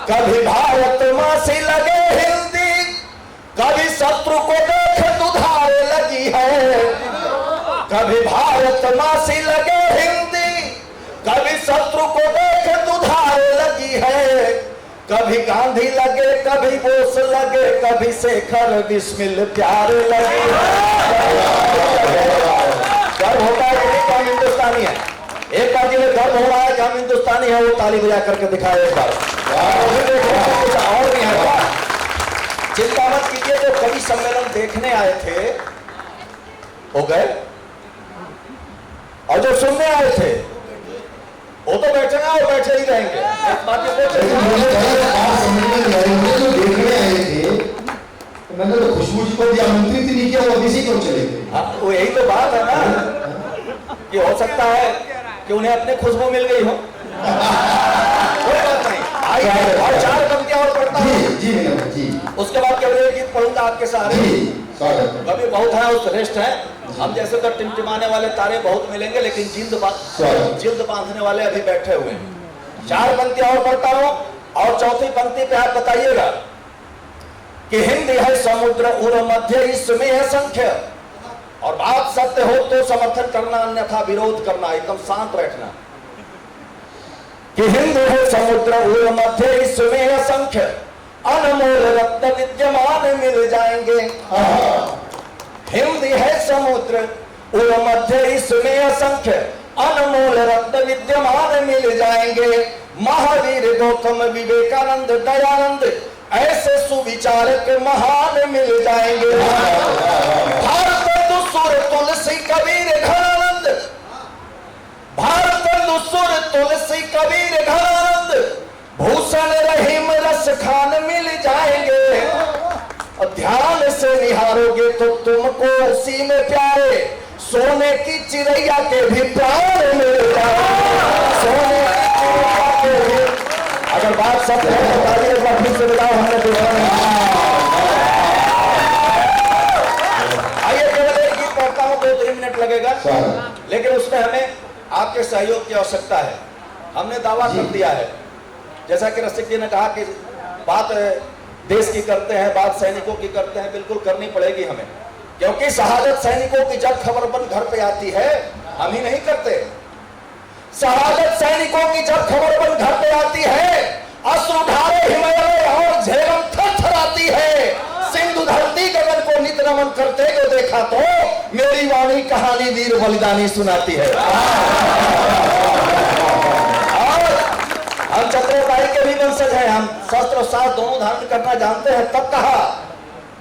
कभी भारत माँ से लगे हिंदी, कभी शत्रु को देख दुधारे लगी है, कभी भारत माँ से लगे हिंदी, कभी शत्रु को देख दुधारे लगी है, कभी गांधी लगे कभी बोस लगे, कभी शेखर बिस्मिल प्यारे लगे। गर्व होता है कि हम हिंदुस्तानी है। एक बार जिन्हें गर्व हो रहा है कि हम हिंदुस्तानी है, वो ताली बजा करके दिखाए एक बार। और भी है, चिंता मत कीजिए। जो कवि सम्मेलन देखने आए थे हो गए, और जो सुनने आए थे वो तो बैठेंगे और बैठे ही रहेंगे। जो देखने आए थे, मैंने तो खुशबू जी को भी आमंत्रित नहीं किया, वो किसी को चले गए। हाँ, वो यही तो बात है ना कि हो सकता है कि उन्हें अपने खुशबू मिल गई हो। कोई बात नहीं, आइए और 4 पंक्तियां और पढ़ता हूँ जी। उसके बाद केवल एक गीत पढ़ूंगा आपके सामने। कभी बहुत है उस श्रेष्ठ है। हम जैसे तो टिमटिमाने वाले तारे बहुत मिलेंगे, लेकिन जिल्द बांधने वाले अभी बैठे हुए हैं। 4 पंक्तियां और पढ़ता हूँ, और चौथी पंक्ति पे आप बताइएगा कि हिंदी है समुद्र उर मध्य, इसमें है संख्य, और बात सत्य हो तो समर्थन करना, अन्यथा विरोध करना। एकदम शांत बैठना कि हिंदी है समुद्र उर मध्य, इसमें है संख्य, अनमोल रत्न विद्यमान मिल जाएंगे। हिंदी है समुद्र उर मध्य, इसमें असंख्य, अनमोल रत्न विद्यमान मिल जाएंगे। महावीर गौतम विवेकानंद दयानंद ऐसे सुविचारक महान मिल जाएंगे। भारत सुर तुलसी कबीर घनानंद, भारत सुर तुलसी कबीर घनानंद, भूषण रहीम रस खान मिल जाएंगे। और ध्यान से निहारोगे तो तुमको उसी में प्यारे सोने की चिड़ैया के भी प्राण मिल जाएंगे। सोने की चिड़ैया के भी, अगर बात सब है तो तालियों का फिर से बताओ, हमने देखा नहीं। आइए केवल एक गीत पढ़ता हूँ, 2-3 मिनट लगेगा, लेकिन उसमें हमें आपके सहयोग की आवश्यकता है। हमने दावा कर दिया है, जैसा कि रसिक जी ने कहा कि बात देश की करते हैं, बात सैनिकों की करते हैं, बिल्कुल करनी पड़ेगी हमें, क्योंकि शहादत सैनिकों की जब खबर बन घर पे आती है, हम ही नहीं करते। शहादत सैनिकों की जब खबर बन घर पे आती है, अश्रुधारे हिमालय और झेलम थरथराती है। सिंधु धरती गगन को नित नमन करते को देखा तो मेरी वाणी कहानी वीर बलिदानी सुनाती है। हम चतुर्बाई के भी वंशज हैं, हम शस्त्र और साथ दोनों धारण करना जानते हैं। तब कहा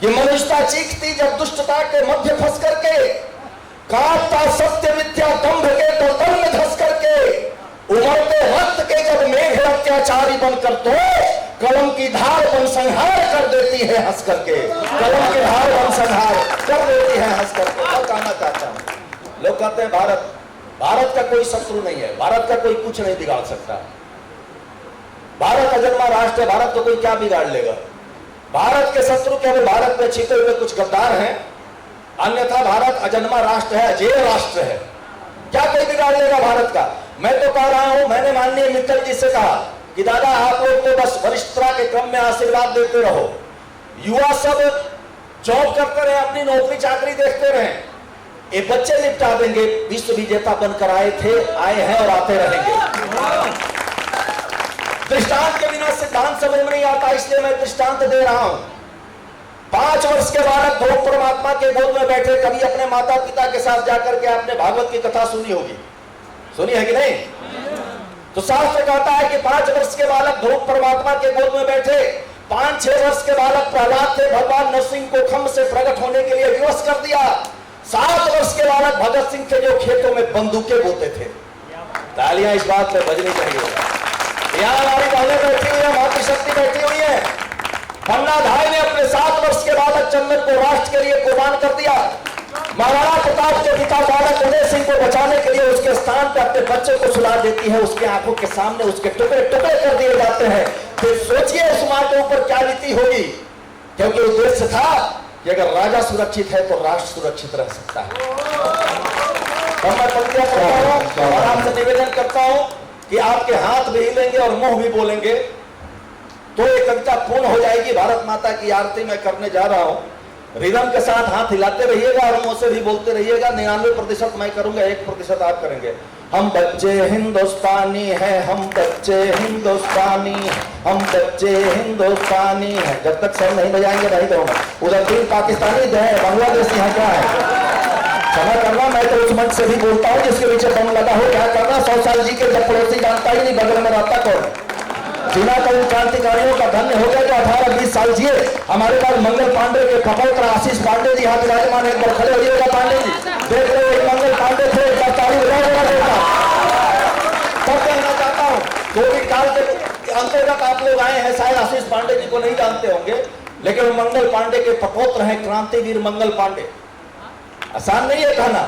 कि मनुष्यता चीखती जब दुष्टता के मध्य फंस करके, कांपता सत्य मिथ्या दंभ के तो दल में धस करके, उमड़ते रक्त के जब मेघ अत्याचारी बनकर तो कलम की धार बन संहार कर देती है हंस करके, कलम की धार बन संहार कर देती है हंस करके। मैं कहना चाहता हूं, लोग कहते हैं भारत का कोई शत्रु नहीं है, भारत का कोई कुछ नहीं बिगाड़ सकता, भारत अजन्मा राष्ट्र है, भारत को कोई क्या बिगाड़ लेगा। भारत के शत्रु केवल भारत में छिपे हुए कुछ गद्दार हैं, अन्यथा भारत अजन्मा राष्ट्र है, अजेय राष्ट्र है। क्या कोई बिगाड़ लेगा भारत का? मैं तो कह रहा हूं, मैंने माननीय मित्तल जी से कहा कि दादा आप लोग तो बस वरिष्ठता के क्रम में आशीर्वाद देते रहो, युवा सब जॉब करते रहे, अपनी नौकरी चाकरी देखते रहे, ये बच्चे निपटा देंगे। विश्व विजेता बनकर आए हैं और आते रहेंगे। दृष्टांत के बिना सिद्धांत समझ में नहीं आता, इसलिए मैं दृष्टांत दे रहा हूं। 5 वर्ष के बालक ध्रुव परमात्मा के गोद में बैठे, कभी अपने माता पिता के साथ जाकर के आपने भागवत की कथा सुनी होगी, सुनी है कि नहीं? तो शास्त्र कहता है कि 5 वर्ष के बालक ध्रुव परमात्मा के गोद में बैठे, 5-6 वर्ष के बालक प्रहलाद थे, भगवान नरसिंह को खम्भ से प्रकट होने के लिए विवश कर दिया। 7 वर्ष के बालक भगत सिंह थे जो खेतों में बंदूकें बोते थे। तालियां इस बात पे बजनी चाहिए। यहाँ हमारी बहनें बैठी हुई है, मातृशक्ति बैठी हुई है, अन्नाधाय ने अपने 7 वर्ष के बालक चंदन को राष्ट्र के लिए कुर्बान कर दिया। महाराणा प्रताप के पिता बालक उदय सिंह को बचाने के लिए उसके स्थान पर अपने बच्चे को सुला देती है। उसके आंखों के सामने उसके टुकड़े टुकड़े कर दिए जाते हैं। फिर सोचिए उस मां के ऊपर क्या बीती होगी, क्योंकि उद्देश्य था कि अगर राजा सुरक्षित है तो राष्ट्र सुरक्षित रह सकता है। और मैं पंक्तियां पढ़ता हूं और आपसे निवेदन करता हूं कि आपके हाथ भी हिलेंगे और मुंह भी बोलेंगे तो ये कविता पूर्ण हो जाएगी। भारत माता की आरती मैं करने जा रहा हूं। रिदम के साथ हाथ हिलाते रहिएगा और मुंह से भी बोलते रहिएगा। 99% मैं करूंगा, 1% आप करेंगे। हम बच्चे हिंदुस्तानी हैं, हम बच्चे हिंदुस्तानी, हम बच्चे हिंदुस्तानी हैं। जब तक सर नहीं बजाएंगे नहीं करूंगा। उधर 3 पाकिस्तानी है, बांग्लादेश यहाँ क्या है, क्षमा करना। मैं तो उस मंच से भी बोलता हूँ जिसके पीछे बम लगा हो। क्या करना, 100 साल जी के जब पड़ोसी जानता ही नहीं बगल में रहता कौन। बिना कई क्रांतिकारियों का धन्य हो गया जो 18-20 साल जिए। हमारे पास मंगल पांडे के कपौत्र आशीष पांडे जी यहाँ विराजमान, एक बार खड़े होइएगा। पांडे जी देख रहे हो, मंगल पांडे थे, एक बार ताली बजाएगा। तब कहना चाहता हूँ कोविड काल के अंतर्गत आप लोग आए हैं, शायद आशीष पांडे जी को नहीं जानते होंगे, लेकिन मंगल पांडे के कपौत्र हैं, क्रांतिवीर मंगल पांडे। आसान नहीं है कहना।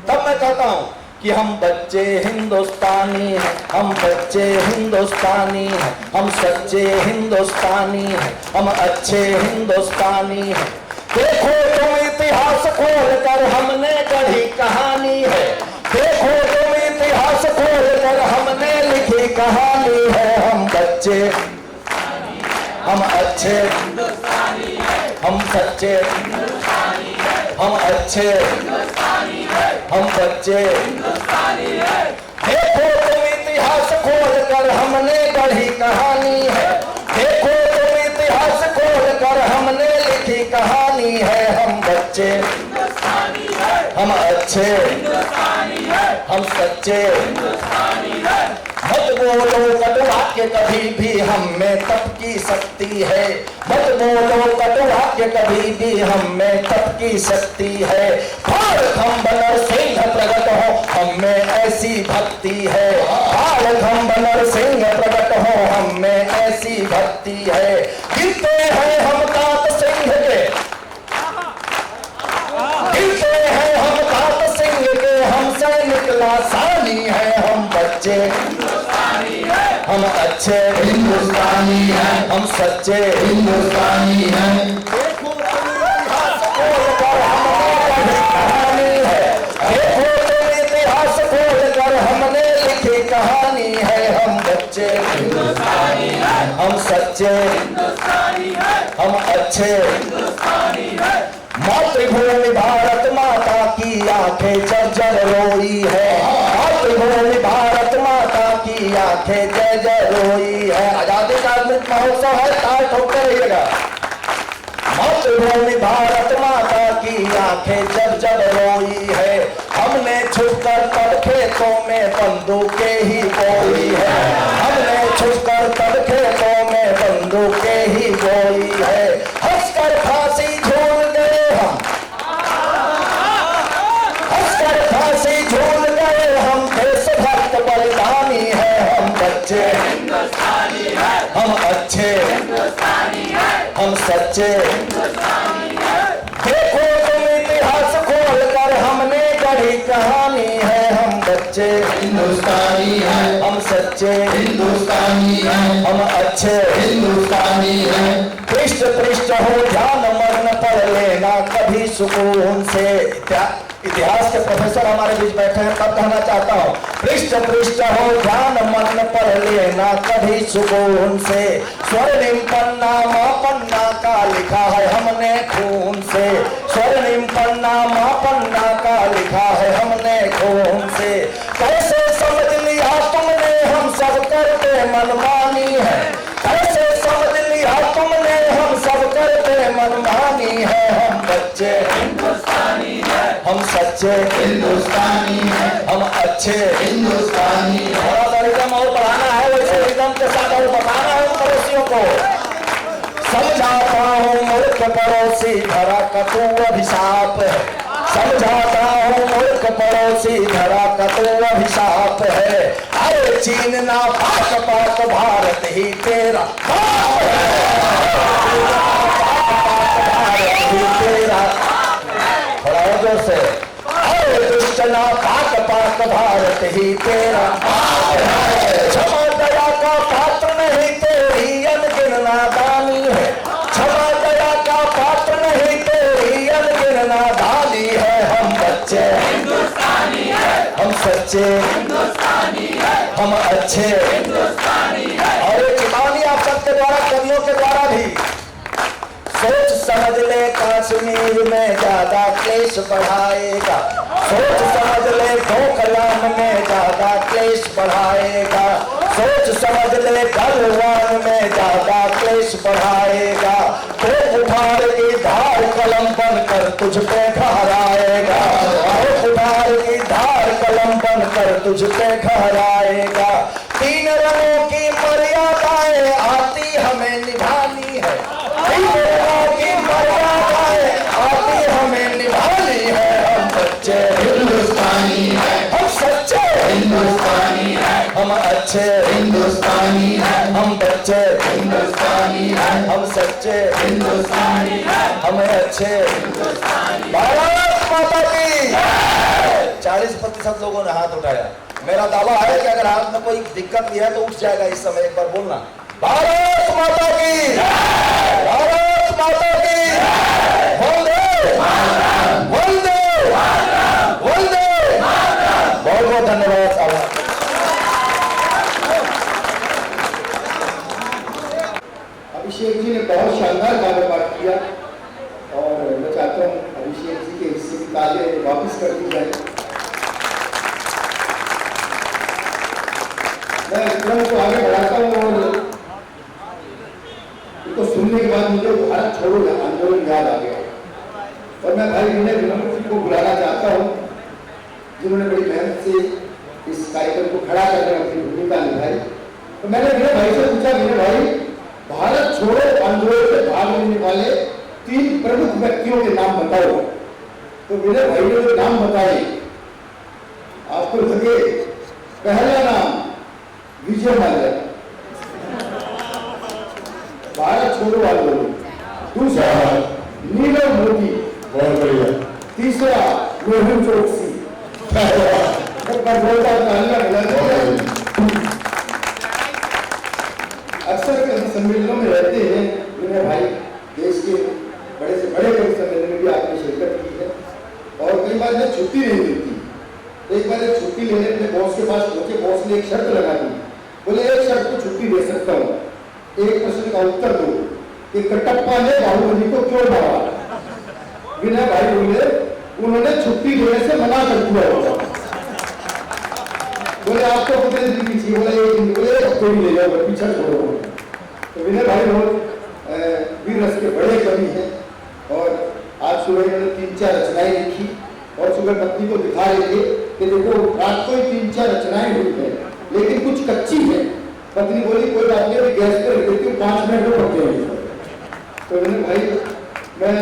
तब मैं कहता हूं कि हम बच्चे हिंदुस्तानी हैं, हम बच्चे हिंदुस्तानी हैं, हम सच्चे हिंदुस्तानी हैं, हम अच्छे हिंदुस्तानी हैं। देखो तुम इतिहास खोल कर हमने गढ़ी कहानी है, देखो तुम इतिहास खोल कर हमने लिखी कहानी है। हम बच्चे, हम अच्छे, हम सच्चे, हम अच्छे, हम बच्चे। देखो तुम इतिहास खोल कर हमने गढ़ी कहानी है, देखो तुम इतिहास खोल कर हमने लिखी कहानी है। हम बच्चे, हम अच्छे, हम सच्चे। मत बोलो कटुवाक्य कभी भी हम में तप की शक्ति है, मत बोलो कटुवाक्य कभी भी हम में तप की शक्ति है। भाड़ नरसिंह प्रगट हो हम में ऐसी भक्ति है, भाड़ नरसिंह प्रगट हो हम में ऐसी भक्ति है। गिरते हैं हम तात सिंह के, गिरते हैं हम तात सिंह के, हमसे निकला सानी है। हम बच्चे, हम अच्छे हिंदुस्तानी हैं, हम सच्चे हिंदुस्तानी हैं। देखो तुम इतिहास खोल कर हमने गढ़ी कहानी है, देखो तुम इतिहास खोल कर हमने लिखी कहानी है। हम बच्चे हिंदुस्तानी हैं, हम सच्चे हिंदुस्तानी हैं, हम अच्छे हिंदुस्तानी हैं। मातृभूमि भारत माता की आंखें जर्जर रोई है, मातृभूमि भारत माता की आंखें जय जय रोई है। आजादी का अमृत महोत्सव है, ताल ठोकते रहिएगा। मातृभूमि भारत माता की आंखें जब जब रोई है, हमने छुपकर तब खेतों में बंदूकें ही बोई है, हमने छुपकर तब खेतों में बंदूकें ही बोई है। हंसकर फांसी झूल गए हम, हंसकर फांसी झूल गए हम, देशभक्त बलिदानी है। हम बच्चे हिंदुस्तानी हैं, हम अच्छे हिंदुस्तानी हैं, हम सच्चे हिंदुस्तानी हैं। देखो तुम इतिहास खोल कर हमने गढ़ी कहानी है। हम बच्चे हिंदुस्तानी हैं, हम सच्चे हिंदुस्तानी हैं, हम अच्छे हिंदुस्तानी हैं। पृष्ठ पृष्ठ हो ध्यान मग्न पढ़ लेना कभी सुकून से। इतिहास के प्रोफेसर हमारे बीच बैठे हैं, तब कहना चाहता हूँ पृष्ठ पृष्ठ हो ध्यान मग्न पढ़ लेना कभी सुकून से। स्वर्णिम पन्ना माँ पन्ना का लिखा है हमने खून से, स्वर्णिम पन्ना माँ पन्ना का लिखा है हमने खून से। कैसे समझ लिया तुमने हम सब करते मनमानी है, कैसे समझ लिया तुमने हम सब करते मनमानी है। हम बच्चे हिंदुस्तानी हैं, हम सच्चे हिंदुस्तानी हैं, हम अच्छे हिंदुस्तानी हैं। थोड़ा सा रिदम और बढ़ाना है, वैसे रिदम के साथ और बताना है पड़ोसियों को। समझाता हूँ मूर्ख पड़ोसी भरा का तू अभिशाप है, समझाता हूँ मूर्ख पड़ोसी धरा का तो अभिशाप है। अरे चीन ना पाक पाक भारत ही तेरा बाप है। भारत ही तेरा, थोड़ा और जोर से। अरे दुष्ट ना पाक पाक भारत ही तेरा बाप है। क्षमा दया का पात्र नहीं तेरी अनगिन नादानी है। क्षमा दया का पात्र नहीं तेरी अनगिन नादानी है। हम बच्चे हिंदुस्तानी है, हम सच्चे हिंदुस्तानी है, हम अच्छे हिंदुस्तानी है। और एक कहानी आप सबके द्वारा, कवियों के द्वारा भी, सोच समझ ले कश्मीर में ज्यादा क्लेश बढ़ाएगा। सोच समझ ले डोकलाम में ज्यादा क्लेश बढ़ाएगा। सोच समझ ले गलवान में ज्यादा क्लेश बढ़ाएगा। तो उठार की धार कलम बनकर तुझ पे घहराएगा। तो उठार की धार कलम बनकर तुझ पे घहराएगा। तीन रंगों की मर्यादाएं आती हमें निभानी है। तीन रंगों की मर्यादाएं आती हमें निभानी है। हम बच्चे हिंदुस्तानी है, हम सच्चे हिंदुस्तानी है, हम अच्छे हिंदुस्तानी है, हम बच्चे हिंदुस्तानी है, हम सच्चे हिंदुस्तानी है, हम अच्छे हिंदुस्तानी। भारत माता की 40% लोगों ने हाथ उठाया। मेरा दावा है कि अगर हाथ में कोई दिक्कत भी है तो उठ जाएगा इस समय। एक बार बोलना, भारत माता की, भारत माता की, वंदे वंदे वंदे। बहुत बहुत धन्यवाद साहब। अभिषेक जी ने बहुत शानदार कार्य पाठ किया और मैं चाहता हूँ अभिषेक जी के हिस्से की तालियां वापस कर दी जाए। मैं इस क्रम को आगे बढ़ाता हूँ और इसको सुनने के बाद मुझे भारत छोड़ो आंदोलन याद आ गया और मैं भाई विनय विनम्र जी को बुलाना चाहता हूँ, जिन्होंने बड़ी मेहनत से इस कार्यक्रम को खड़ा करने में अपनी भूमिका निभाई। तो मैंने विनय भाई से पूछा, विनय भाई भारत छोड़ो आंदोलन में भाग लेने वाले 3 प्रमुख व्यक्तियों के नाम बताओ। तो विनय भाई ने जो नाम बताए आपको लगे, पहला नाम विजय माल्या, भारत छोड़ो आंदोलन। दूसरा नीरव मोदी, बहुत बढ़िया। तीसरा मेहुल चोकसी। अक्सर कभी सम्मेलनों में रहते हैं विनय भाई, देश के बड़े से बड़े कभी सम्मेलन में भी आपने शिरकत की है और कई बार जब छुट्टी नहीं मिलती, एक बार एक छुट्टी लेने अपने बॉस के पास पहुंचे, बॉस ने एक शर्त लगा दी, बोले एक शर्त को छुट्टी दे सकता हूँ, एक प्रश्न का उत्तर दो कि कटप्पा ने बाहुबली को क्यों मारा। विनय भाई बोले उन्होंने छुट्टी लेने से मना कर दिया होगा। बोले आपको कितने दिन पीछे, बोले एक दिन, बोले एक हफ्ते भी ले जाओ, पीछा छोड़ो। तो विनय भाई बहुत वीर रस के बड़े कवि हैं और आज सुबह इन्होंने 3-4 रचनाएं लिखी और सुबह पत्नी को दिखा रहे थे कि देखो रात को ही 3-4 रचनाएं हुई है लेकिन कुछ कच्ची है। पत्नी बोली कोई बात नहीं, गैस पर रख देती हूँ, 5 मिनट में पकते हैं। तो विनय भाई, मैं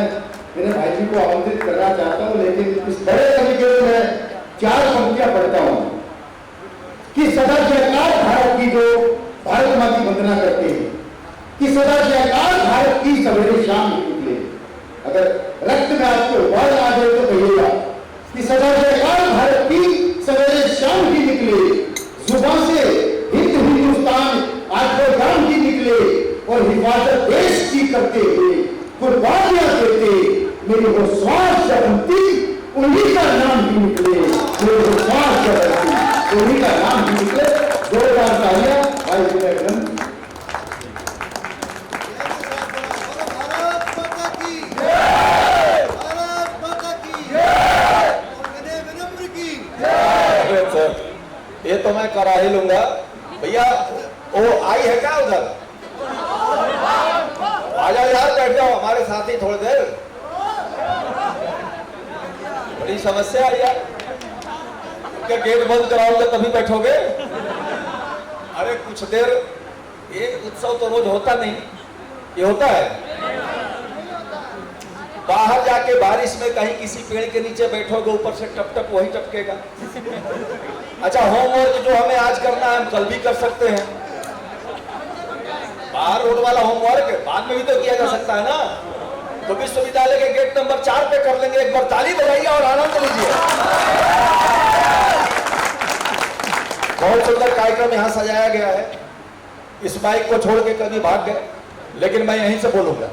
विनय भाई जी को आमंत्रित करना चाहता हूँ, लेकिन इस बड़े कवि के लिए मैं 4 पंक्तियां पढ़ता हूँ कि सदा जयकार भारत की, जो भारत माँ की वंदना करते हैं, कि सदा जयकार भारत की सवेरे शाम निकले। अगर रक्त में आपको उबाल आ जाए तो कहिएगा कि सदा जयकार भारत की सवेरे शाम की निकले। जुबान से हिंद हिंदुस्तान आज वो राम की निकले और हिफाजत देश की करते हुए कुर्बानियां देते मेरी वो श्वास बनती, उन्हीं का नाम भी निकले। मेरी वो श्वास बनती, उन्हीं का नाम भी निकले। जोरदार तालियां भाई विनय विनम्र। ये तो मैं करा ही लूंगा भैया। वो आई है क्या उधर? आ जाओ यार, बैठ जाओ हमारे साथ ही थोड़ी देर। बड़ी समस्या है यार, क्या गेट बंद कराओगे तभी बैठोगे? अरे कुछ देर, ये उत्सव तो रोज होता नहीं, ये होता है। बाहर जाके बारिश में कहीं किसी पेड़ के नीचे बैठोगे, ऊपर से टप टप वही टपकेगा। अच्छा, होमवर्क जो हमें आज करना है हम कल भी कर सकते हैं। बाहर रोड वाला होमवर्क बाद में भी तो किया जा सकता है ना। तो विश्वविद्यालय के गेट नंबर 4 पे कर लेंगे। एक बार ताली बजाइए और आनंद लीजिए। बहुत सुंदर कार्यक्रम यहाँ सजाया गया है। इस बाइक को छोड़ के कभी भाग गए, लेकिन मैं यहीं से बोलूंगा।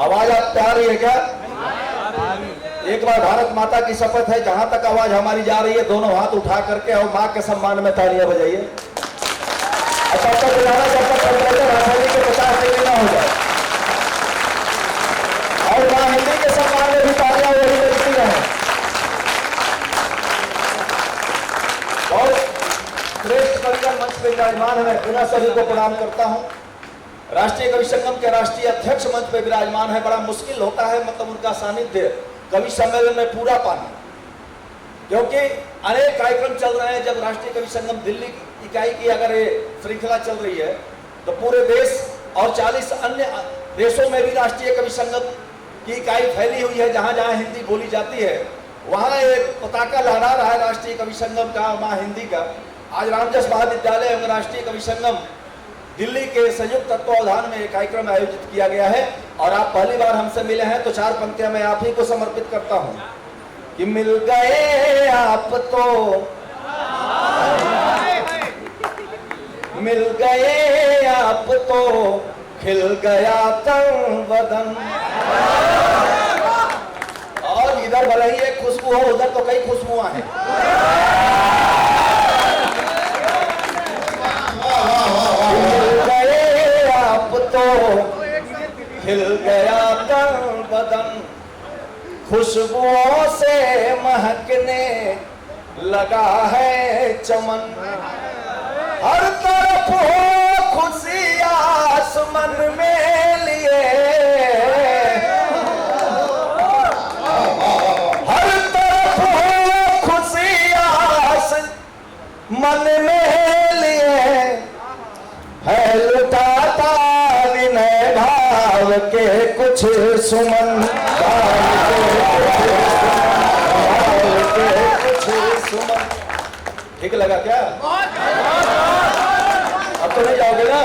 आवाज आप आ रही है क्या? एक बार भारत माता की शपथ है, जहां तक आवाज हमारी जा रही है दोनों हाथ उठा करके और मां के सम्मान में तालियां बजाइए। अच्छा, तक बजाना जब तक टेम्परेचर आसानी के 50 डिग्री ना हो जाए। और मां हिंदी के सम्मान में भी तालियां वही बजती रहे। और श्रेष्ठ कविगण मंच पे विराजमान है, मैं पुनः सभी को प्रणाम करता हूं। राष्ट्रीय कवि संगम के राष्ट्रीय अध्यक्ष मंच पे विराजमान है। बड़ा मुश्किल होता है मतलब उनका सानिध्य कवि सम्मेलन में पूरा पाना, क्योंकि अनेक कार्यक्रम चल रहे हैं। जब राष्ट्रीय कवि संगम दिल्ली इकाई की अगर ये श्रृंखला चल रही है तो पूरे देश और 40 अन्य देशों में भी राष्ट्रीय कवि संगम की इकाई फैली हुई है। जहां जहां हिंदी बोली जाती है वहां एक पताका लहरा रहा है राष्ट्रीय कवि संगम का, मां हिंदी का। आज रामजस महाविद्यालय एवं राष्ट्रीय कवि संगम दिल्ली के संयुक्त तत्वावधान में एक कार्यक्रम आयोजित किया गया है। और आप पहली बार हमसे मिले हैं तो 4 पंक्तियां मैं आप ही को समर्पित करता हूं कि मिल गए आप तो, मिल गए आप तो खिल गया तन बदन। और इधर भले ही एक खुशबू हो, उधर तो कई खुशबुआं हैं। तो खिल गया तन बदन, खुशबुओं से महकने लगा है चमन। हर तरफ हो खुशी आसमान में लिए, हर तरफ हो खुशी आसमान में लिए है लुटाता विनय भाव के कुछ सुमन, ठीक लगा क्या? अब तो नहीं जाओगे ना?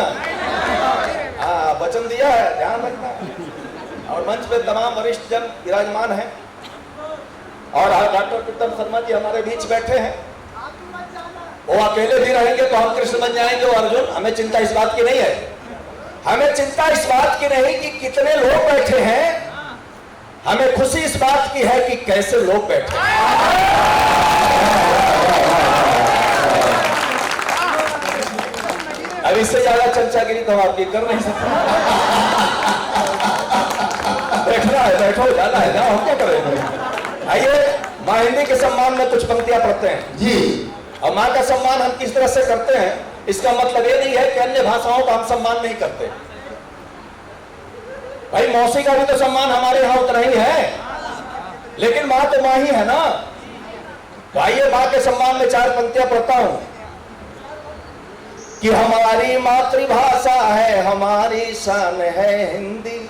हाँ, वचन दिया है, ध्यान रखना। और मंच पे तमाम वरिष्ठ जन विराजमान हैं और डॉक्टर प्रीतम शर्मा जी हमारे बीच बैठे हैं। वो अकेले भी रहेंगे तो हम कृष्ण बन जाएंगे और अर्जुन। हमें चिंता इस बात की नहीं है। हमें चिंता इस बात की नहीं कि कितने लोग बैठे हैं, हमें खुशी इस बात की है कि कैसे लोग बैठे हैं। अब इससे ज्यादा चर्चागिरी तो आपकी कर नहीं सकते। बैठना है, बैठो, जाना है ना, हम क्या करें। आइए मां हिंदी के सम्मान में कुछ पंक्तियां पढ़ते हैं जी। और मां का सम्मान हम किस तरह से करते हैं, इसका मतलब ये नहीं है कि अन्य भाषाओं का हम सम्मान नहीं करते। भाई मौसी का भी तो सम्मान हमारे यहाँ उतना ही है, लेकिन मां तो मां ही है ना। तो आइए मां के सम्मान में 4 पंक्तियां पढ़ता हूं कि हमारी मातृभाषा है, हमारी शान है हिंदी।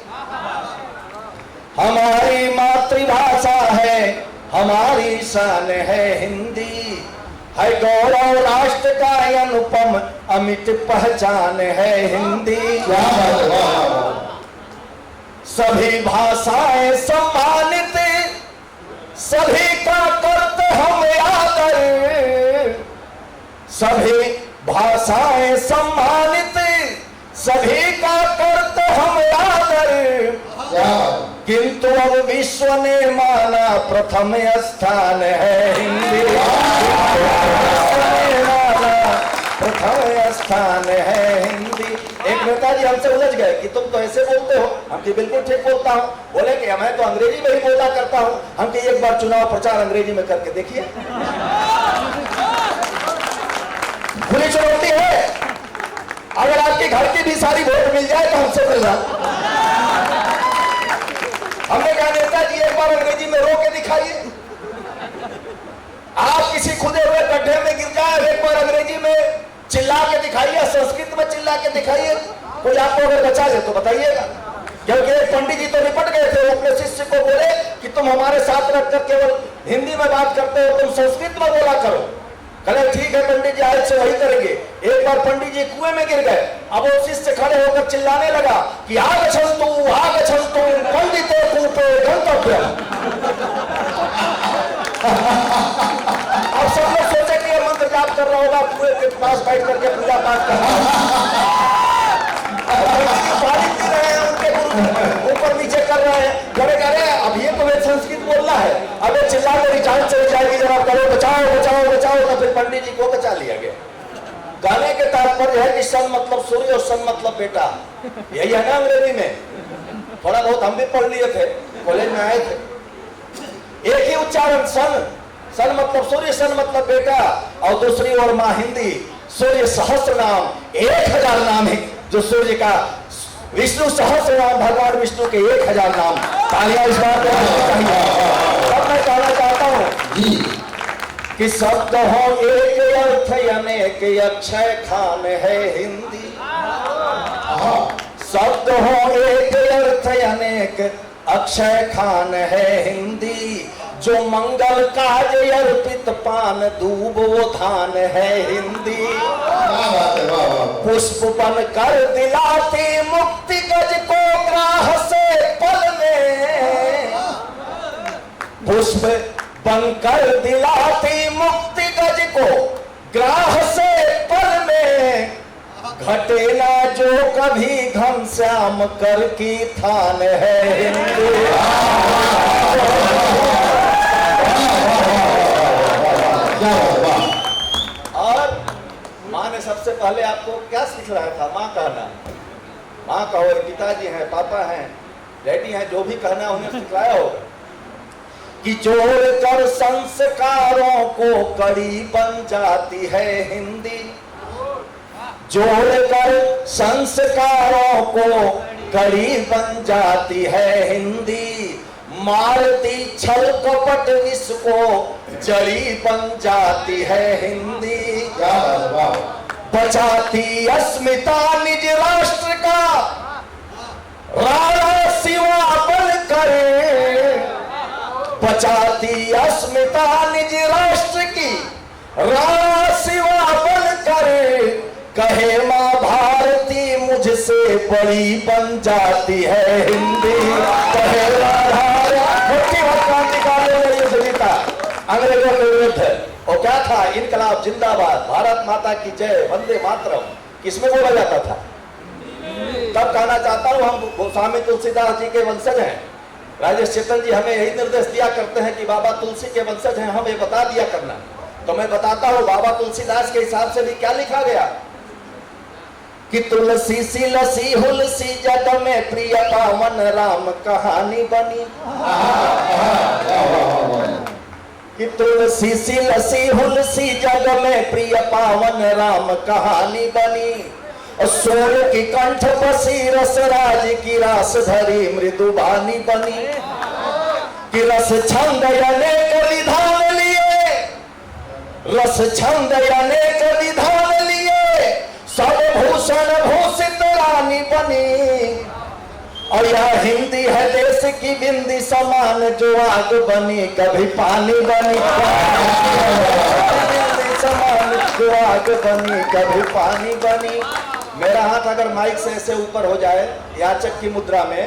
हमारी मातृभाषा है, हमारी शान है हिंदी। है गौरव राष्ट्र का अनुपम अमिट पहचान है हिंदी। सभी भाषाएं सम्मानित, सभी का करते हम आदर। सभी भाषाएं सम्मानित, सभी का करते हम आदर। किंतु अब विश्व ने माना प्रथम स्थान है हिंदी। प्रथम स्थान है हिंदी। एक नेताजी हमसे उलझ गए कि तुम तो ऐसे बोलते हो। हम कि बिल्कुल ठीक बोलता हूँ। बोले कि मैं तो अंग्रेजी में ही बोला करता हूँ। हम कि एक बार चुनाव प्रचार अंग्रेजी में करके देखिए। खुली चुनौती है। अगर आपके घर की भी सारी वोट मिल जाए तो हमसे मिलना। हमने कहा नेताजी एक बार अंग्रेजी में रो के दिखाइए। आप किसी खुदे हुए गड्ढे में गिर जाए, एक बार अंग्रेजी में चिल्ला के दिखाइए, संस्कृत में चिल्ला के दिखाइए। कोई आपको अगर बचा ले तो बताइएगा। क्योंकि एक पंडित जी तो निपट गए थे, वो अपने शिष्य को बोले कि तुम हमारे साथ रखकर केवल हिंदी में बात करते हो, तुम संस्कृत में बोला करो। कहे ठीक है पंडित जी, आज से वही करेंगे। एक बार पंडित जी कुएं में गिर गए। अब वो शिष्य खड़े होकर चिल्लाने लगा कि आग छंतु पंडित कूपे गंतव्य। अब सब लोग सोचे कि ये मंत्र जाप कर रहा होगा, कुएं के पास बैठ करके पूजा पाठ कर रहा होगा। ऊपर नीचे कर रहे हैं, करे अब ये तो वे संस्कृत बोलना है, अब ये चिल्ला मेरी जान चली जाएगी, जरा करो बचाओ बचाओ बचाओ। तो फिर पंडित जी को बचा लिया गया। गाने के तात्पर्य है कि सन मतलब सूर्य और सन मतलब बेटा, यही है ना अंग्रेजी में। थोड़ा बहुत हम भी पढ़ लिए थे, कॉलेज में आए थे। एक ही उच्चारण सन मतलब सूर्य, सन मतलब बेटा, और दूसरी ओर माँ हिंदी। सूर्य सहस्त्र नाम, 1000 नाम है जो सूर्य का। विष्णु सहस्त्र नाम, भगवान विष्णु के 1000 नाम। तालियां इस बात चाहिए। तब मैं कहना चाहता हूँ कि शब्द हो एक अर्थ अनेक, अक्षय खान है हिंदी। शब्द हो एक अर्थ अनेक, अक्षय खान है हिंदी। जो मंगल काज अर्पित पान दूब वो धान है हिंदी। पुष्प बन कर दिलाती मुक्ति गज को ग्राह से पल में। पुष्प बनकर दिलाती मुक्ति गज को ग्राह से पल में। घटे ना जो कभी घनश्याम कर की थान है हिंदी। और माँ ने सबसे पहले आपको क्या सिखलाया था? माँ कहना। माँ कहो, पिताजी हैं, पापा हैं, डैडी हैं, जो भी कहना उन्हें सिखलाया होगा कि जोड़ कर संस्कारों को कड़ी बन जाती है हिंदी। जोड़ कर संस्कारों को कड़ी बन जाती है हिंदी। मारती छल कपट विष को जड़ी बन जाती है हिंदी। बचाती अस्मिता निज राष्ट्र का राणा सिवा बन करे। बचाती अस्मिता निज राष्ट्र की राणा सिवा बन करे। कहे माँ भारती मुझसे बड़ी बन जाती है हिंदी। कहे अंग्रेजों के विरुद्ध और क्या था? इनकलाब जिंदाबाद, भारत माता की जय, वंदे मातरम, किसमें बोला जाता था? तब कहना चाहता हूं, हम गोस्वामी तुलसीदास जी के वंशज हैं। राजेश चेतन जी हमें यही निर्देश दिया करते हैं कि बाबा तुलसी के वंशज हैं, हमें बता दिया करना। तो मैं बताता हूं बाबा तुलसीदास के हिसाब से भी क्या लिखा गया कि तुलसी सी लसी हुलसी जग में प्रिय पावन राम कहानी बनी। कि तुलसी सी लसी हुलसी जग में प्रिय पावन राम कहानी बनी। और सोन की कंठ बसी रस राज की रास धरी मृदुबानी बनी। कि रस छंद अनेक विधान लिए, रस छंद अनेक विधान लिए, सब भूषण भूषित रानी बनी। और यह हिंदी है देश की बिंदी समान, जो आग बनी कभी पानी बनी। बिंदी समान जो आग बनी कभी पानी बनी। मेरा हाथ अगर माइक से ऐसे ऊपर हो जाए याचक की मुद्रा में,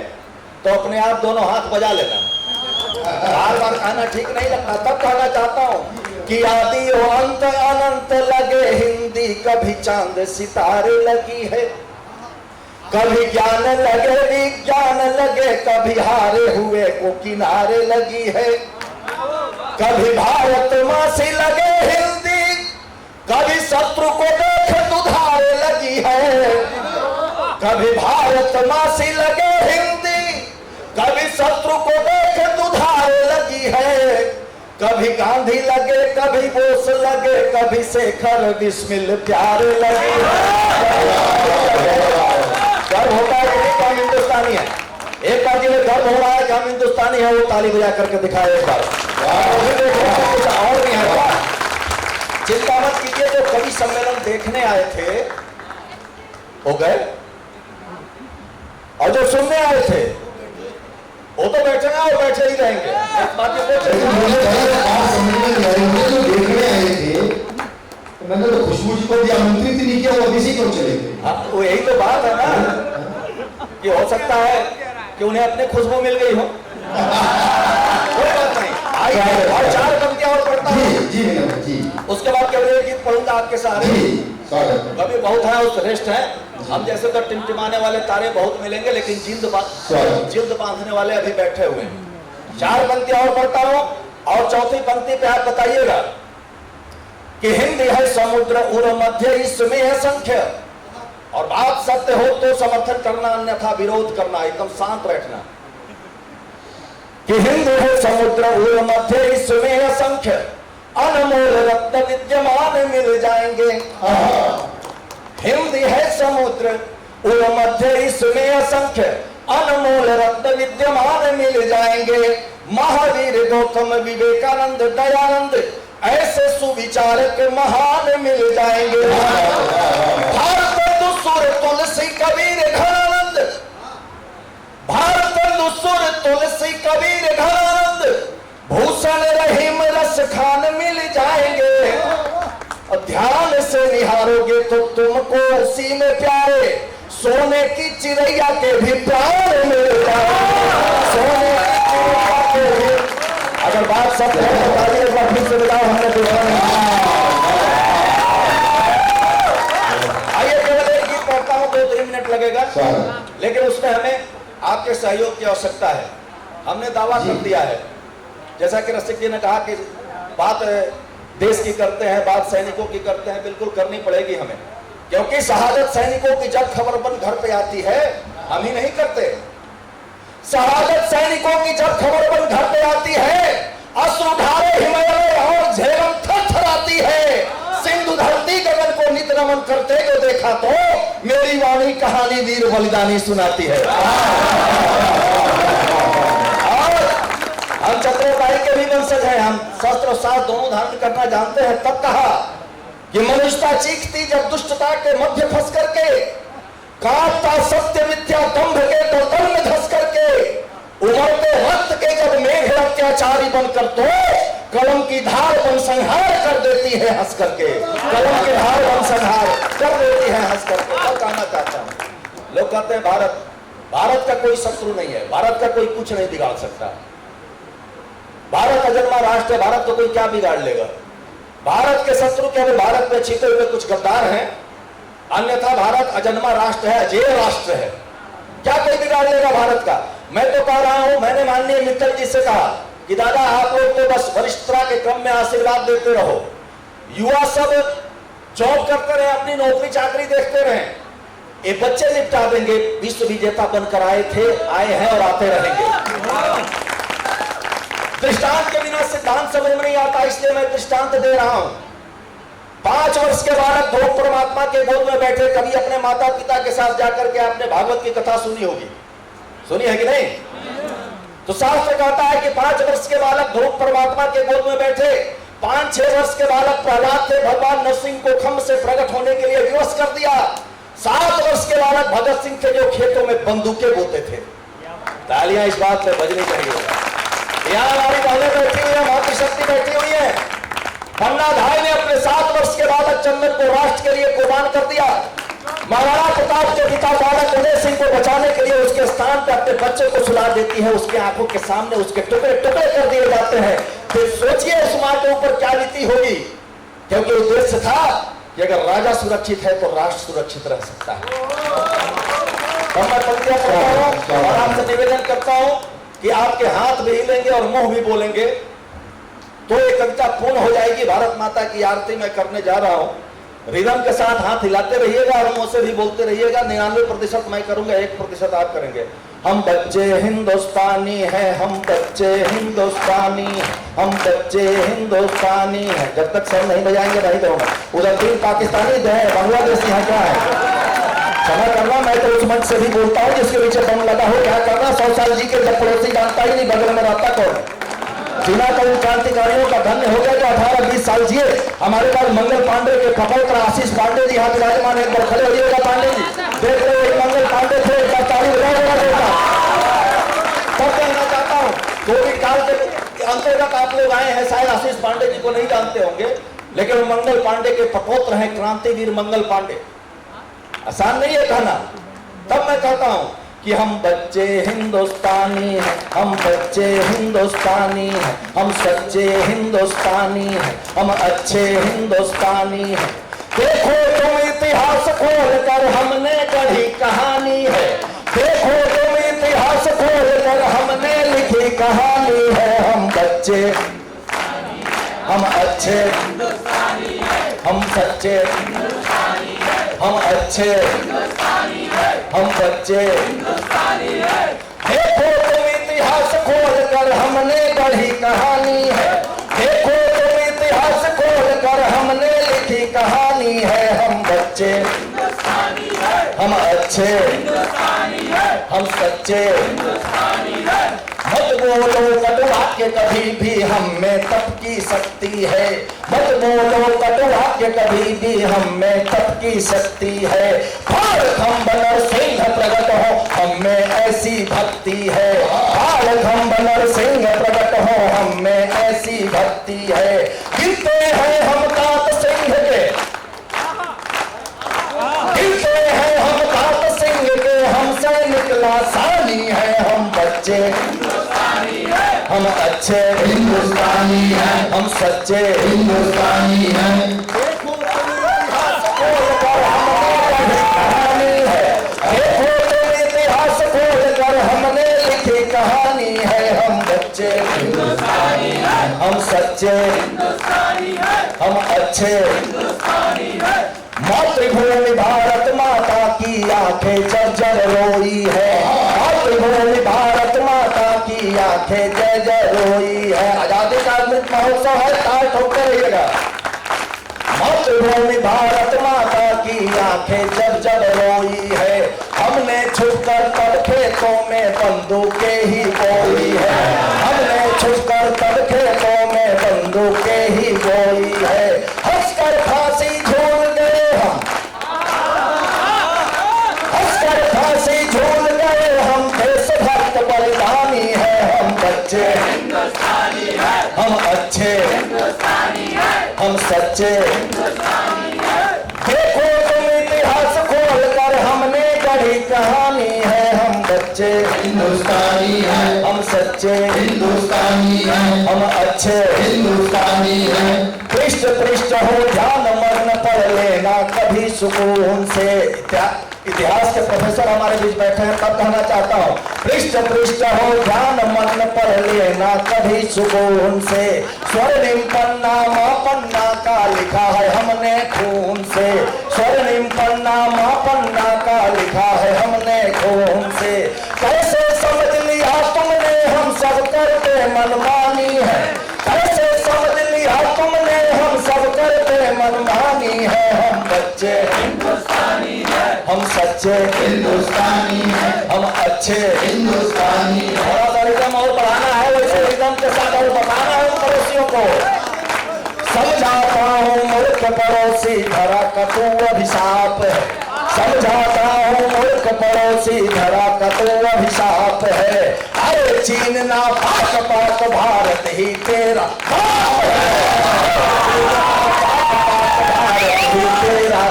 तो अपने आप दोनों हाथ बजा लेना। बार बार कहना ठीक नहीं लगता। तब कहना चाहता हूँ कि आदि हो अंत अनंत लगे हिंदी, कभी चांद सितारे लगी है। कभी ज्ञान लगे विज्ञान लगे, कभी हारे हुए को किनारे लगी है। कभी भारत माँ से लगे हिंदी, कभी शत्रु को देख दुधारे लगी है। कभी भारत माँ से लगे हिंदी, कभी शत्रु को देख दुधारे लगी है। कभी गांधी लगे, कभी बोस लगे, कभी शेखर बिस्मिल प्यारे लगे। गर्व होता है कि हम हिंदुस्तानी है। एक बार जिन्हें गर्व हो रहा है कि हम हिंदुस्तानी है, वो ताली बजा करके दिखाए एक बार। और भी है, चिंता मत कीजिए। जो कवि सम्मेलन देखने आए थे हो गए, और जो सुनने आए थे वो तो बैठे हैं और बैठे ही रहेंगे। बाकी जो देखने आए थे तो मैंने तो खुशबू जी को भी आमंत्रित नहीं किया, वो अभी क्यों चले गए? हाँ, वो यही तो बात है ना कि हो सकता है कि उन्हें अपने खुशबू मिल गई हो। कोई बात नहीं, आइए और 4 पंक्तियां और पढ़ता हूँ जी। उसके बाद केवल एक गीत पढ़ूंगा आपके सहारे। कभी बहुत है और श्रेष्ठ है। हम जैसे तो टिमटिमाने वाले तारे बहुत मिलेंगे, लेकिन जिल्द बांधने वाले अभी बैठे हुए हैं। 4 पंक्तियां और पढ़ता हूं और चौथी पंक्ति पे आप बताइएगा कि हिंद है समुद्र उर मध्य इसमें है संख्य, और बात सत्य हो तो समर्थन करना, अन्यथा विरोध करना। एकदम शांत बैठना कि हिंद है समुद्र उर मध्य इसमें है संख्य, अनमोल रत्न विद्यमान मिल जाएंगे। हिंद है समुद्र उर मध्य इसमें असंख्य, अनमोल रत्न विद्यमान मिल जाएंगे। महावीर गौतम विवेकानंद दयानंद ऐसे सुविचारक महान मिल जाएंगे। भारत दुसुर तुलसी कबीर घनानंद, भारत दुसुर तुलसी कबीर घनानंद, भूषण रहीम रस खान मिल जाएंगे। ध्यान से निहारोगे तो तुमको उसी में प्यारे सोने की चिड़ैया के भी प्राण मिल जाएंगे। सोने की चिड़ैया के भी, अगर बात सत्य है तो ताली एक बार फिर से बताओ हमने देखा। आइए केवल एक गीत पढ़ता हूँ, 2-3 मिनट लगेगा, लेकिन उसमें हमें आपके सहयोग की आवश्यकता है। हमने दावा कर दिया है, जैसा कि रसिक जी ने कहा कि बात देश की करते हैं, बात सैनिकों की करते हैं, बिल्कुल करनी पड़ेगी हमें, क्योंकि शहादत सैनिकों की जब खबर बन घर पे आती है, हम ही नहीं करते। शहादत सैनिकों की जब खबर बन घर पे आती है, अश्रुधारे हिमालय और झेलम थरथराती है। सिंधु धरती गगन को नित नमन करते हुए देखा तो मेरी वाणी कहानी वीर बलिदानी सुनाती है। हम चतुर्दाई के भी वंशज हैं, हम शस्त्र और साथ दोनों धारण करना जानते हैं। तब कहा कि मनुष्यता चीखती जब दुष्टता के मध्य फंस करके, कांपता सत्य मिथ्या दंभ के दलदल में धंस करके, उमड़ते रक्त के जब मेघ अत्याचारी बनकर तो कलम की धार बन संहार कर देती है हंस करके। कलम की धार बन संहार कर देती है हंस करके। मैं कहना चाहता हूं, लोग कहते हैं भारत का कोई शत्रु नहीं है, भारत का कोई कुछ नहीं बिगाड़ सकता, भारत अजन्मा राष्ट्र है, भारत को कोई क्या बिगाड़ लेगा। भारत के शत्रु केवल भारत में छिपे हुए कुछ गद्दार हैं, अन्यथा भारत अजन्मा राष्ट्र है, अजेय राष्ट्र है। क्या कोई बिगाड़ लेगा भारत का? मैं तो कह रहा हूं, मैंने माननीय मित्तल जी से कहा कि दादा आप लोग तो बस वरिष्ठता के क्रम में आशीर्वाद देते रहो, युवा सब जॉब करते रहे, अपनी नौकरी चाकरी देखते रहे, ये बच्चे निपटा देंगे। विश्व विजेता बनकर आए हैं और आते रहेंगे। दृष्टांत के बिना सिद्धांत समझ में नहीं आता, इसलिए मैं दृष्टांत दे रहा हूं। 5 वर्ष के बालक ध्रुव परमात्मा के गोद में बैठे, कभी अपने माता पिता के साथ जाकर के आपने भागवत की कथा सुनी होगी, सुनी है कि नहीं? तो शास्त्र कहता है कि 5 वर्ष के बालक ध्रुव परमात्मा के गोद में बैठे, 5-6 वर्ष के बालक प्रहलाद थे, भगवान नरसिंह को खम्भ से प्रकट होने के लिए विवश कर दिया। 7 वर्ष के बालक भगत सिंह थे जो खेतों में बंदूकें बोते थे। तालियां इस बात पे बजनी चाहिए। यहाँ हमारी बहनें बैठी हुई है, मातृशक्ति बैठी हुई है। पन्ना धाय ने अपने 7 वर्ष के बालक चंदन को राष्ट्र के लिए कुर्बान कर दिया। महाराणा प्रताप के पिता बालक उदय सिंह को बचाने के लिए उसके स्थान पर अपने बच्चे को सुला देती है, उसके आंखों के सामने उसके टुकड़े टुकड़े कर दिए जाते हैं। फिर सोचिए उस मां के ऊपर क्या बीती होगी, क्योंकि उद्देश्य था कि अगर राजा सुरक्षित है तो राष्ट्र सुरक्षित रह सकता है। मैं पंक्तियां पढ़ता हूं और आपसे निवेदन करता हूं कि आपके हाथ भी हिलेंगे और मुंह भी बोलेंगे तो ये कविता पूर्ण हो जाएगी। भारत माता की आरती मैं करने जा रहा हूं, रिदम के साथ हाथ हिलाते रहिएगा और मुंह से भी बोलते रहिएगा। 99% मैं करूंगा, 1% आप करेंगे। हम बच्चे हिंदुस्तानी हैं, हम बच्चे हिंदुस्तानी, हम बच्चे हिंदुस्तानी हैं। जब तक सर नहीं बजाएंगे नहीं करूंगा। उधर भी पाकिस्तानी है, बांग्लादेश यहाँ क्या है, क्षमा करना, मैं तो उस मंच से भी बोलता हूँ जिसके पीछे बम लगा हो। क्या करना, 100 साल जी के जब पड़ोसी जानता ही नहीं बगल में रहता कौन। बिना कई क्रांतिकारियों का धन्य हो गए तो 18-20 साल जिए। हमारे पास मंगल पांडे के कपौत्र आशीष पांडे जी यहाँ विराजमान, एक बार खड़े होइएगा पांडे जी। देख रहे हो मंगल पांडे थे, एक बार ताली बजाओ। तब कहना चाहता हूँ कोविड काल के अंतर्गत आप लोग आए हैं, शायद आशीष पांडे जी को नहीं जानते होंगे, लेकिन मंगल पांडे के प्रपौत्र हैं क्रांतिवीर मंगल पांडे। आसान नहीं है कहना। तब मैं कहता हूं कि हम बच्चे हिंदुस्तानी हैं, हम बच्चे हिंदुस्तानी हैं, हम सच्चे हिंदुस्तानी हैं, हम अच्छे हिंदुस्तानी हैं। देखो तुम इतिहास खोल कर हमने गढ़ी कहानी है, देखो तुम इतिहास खोल कर हमने लिखी कहानी है। हम बच्चे, हम अच्छे, हम सच्चे, हम अच्छे, हम बच्चे। देखो तुम इतिहास खोल कर हमने गढ़ी कहानी है, देखो तुम इतिहास खोल कर हमने लिखी कहानी है। हम बच्चे, हम अच्छे, हम सच्चे। मत बोलो कटु वाक्य कभी भी हम में तप की शक्ति है, मत बोलो कटु वाक्य कभी भी हम में तप की शक्ति है। भालखंब नरसिंह प्रगट हो हम में ऐसी भक्ति है, भालखंब नरसिंह प्रगट हो हम में ऐसी भक्ति है। गिरते हैं हम तात सिंह के, गिरते हैं हम तात सिंह के, हमसे निकला सानी है। हम बच्चे, हम अच्छे हिंदुस्तानी हैं, हम सच्चे हिंदुस्तानी हैं। देखो तुम इतिहास खोल कर हमने कहानी है, देखो तुम इतिहास खोल कर हमने लिखी कहानी है। हम बच्चे हिंदुस्तानी हैं, हम सच्चे हिंदुस्तानी हैं, हम अच्छे हिंदुस्तानी हैं। मातृभूमि भारत माता की आंखें जर्जर रोई है, मातृभूमि भारत माता की आंखें जय जय रोई है। आजादी का अमृत महोत्सव है, ताल ठोकते रहिएगा। मातृभूमि भारत माता की आंखें जब जब रोई है, हमने छुपकर तब खेतों में बंदूकें ही बोई है, हमने छुपकर तब खेतों में बंदूकें ही बोई है। हंसकर फांसी झूल गए हम, हंसकर फांसी झूल गए हम, देशभक्त बलिदानी है। हम बच्चे हिंदुस्तानी है, हम अच्छे हिंदुस्तानी है, हम सच्चे हिंदुस्तानी है। देखो तुम इतिहास खोल कर हमने गढ़ी कहानी है। हम बच्चे हिंदुस्तानी हैं, हम सच्चे हिंदुस्तानी हैं, हम अच्छे हिंदुस्तानी हैं। पृष्ठ पृष्ठ हो ध्यान मग्न पढ़ लेना कभी सुकून से। इतिहास के प्रोफेसर हमारे बीच बैठे हैं, तब कहना चाहता हूँ पृष्ठ पृष्ठ हो ध्यान मग्न पढ़ लेना कभी सुकून से। स्वर्णिम पन्ना माँ पन्ना का लिखा है हमने खून से, स्वर्णिम पन्ना माँ पन्ना का लिखा है हमने खून से। कैसे समझ लिया तुमने हम सब करते मनमानी है, कैसे समझ लिया तुमने हम सब करते मनमानी है। हम बच्चे हिंदुस्तानी है, हम सच्चे हिंदुस्तानी हैं, हम अच्छे हिंदुस्तानी हैं। थोड़ा सा रिदम और बढ़ाना है, वैसे रिदम के साथ और बताना है उन पड़ोसियों को। समझाता हूँ मूर्ख पड़ोसी धरा का तू अभिशाप है, समझाता हूँ मूर्ख पड़ोसी धरा का तू अभिशाप है। अरे चीन ना पाक पाक भारत ही तेरा बाप है, भारत ही तेरा।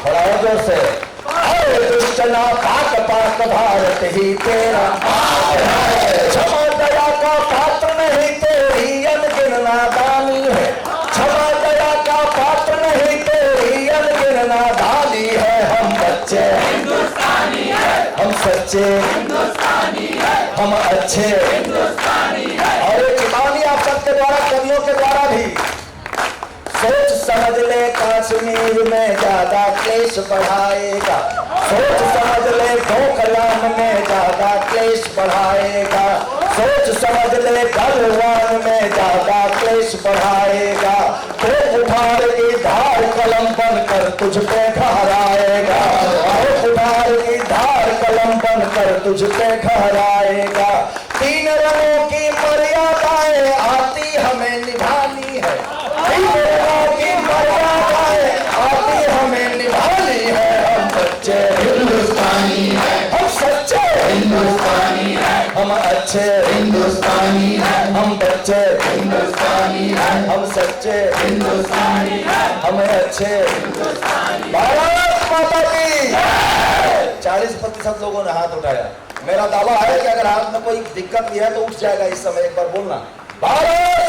थोड़ा और जोर से। अरे दुष्ट ना पाक पाक भारत ही तेरा बाप है। क्षमा दया का पात्र नहीं तेरी अनगिन नादानी है, क्षमा दया का पात्र नहीं तेरी अनगिन नादानी है। हम बच्चे हिंदुस्तानी है, हम सच्चे हिंदुस्तानी है, हम अच्छे हिंदुस्तानी है। और एक कहानी आप सबके द्वारा, कवियों के द्वारा भी। सोच समझ ले कश्मीर में ज्यादा क्लेश बढ़ाएगा, सोच समझ ले डोकलाम में ज्यादा क्लेश बढ़ाएगा, सोच समझ ले गलवान में ज्यादा क्लेश बढ़ाएगा। तो उठार की धार कलम बनकर तुझ पे ठहराएगा, उठार की धार कलम बनकर तुझ पे ठहराएगा। तीन रंगों की मर्यादाएं आरती हमें निभानी है, हिंदुओं की मर्यादा है, आरती हमें निभानी है। हम सच्चे हिंदुस्तानी है, हम सच्चे हिंदुस्तानी है, हम अच्छे हिंदुस्तानी है, हम बच्चे हिंदुस्तानी है, हम सच्चे हिंदुस्तानी है, हम अच्छे। भारत माता की 40% लोगों ने हाथ उठाया। मेरा दावा है कि अगर हाथ में कोई दिक्कत भी है तो उठ जाएगा इस समय। एक बार बोलना, भारत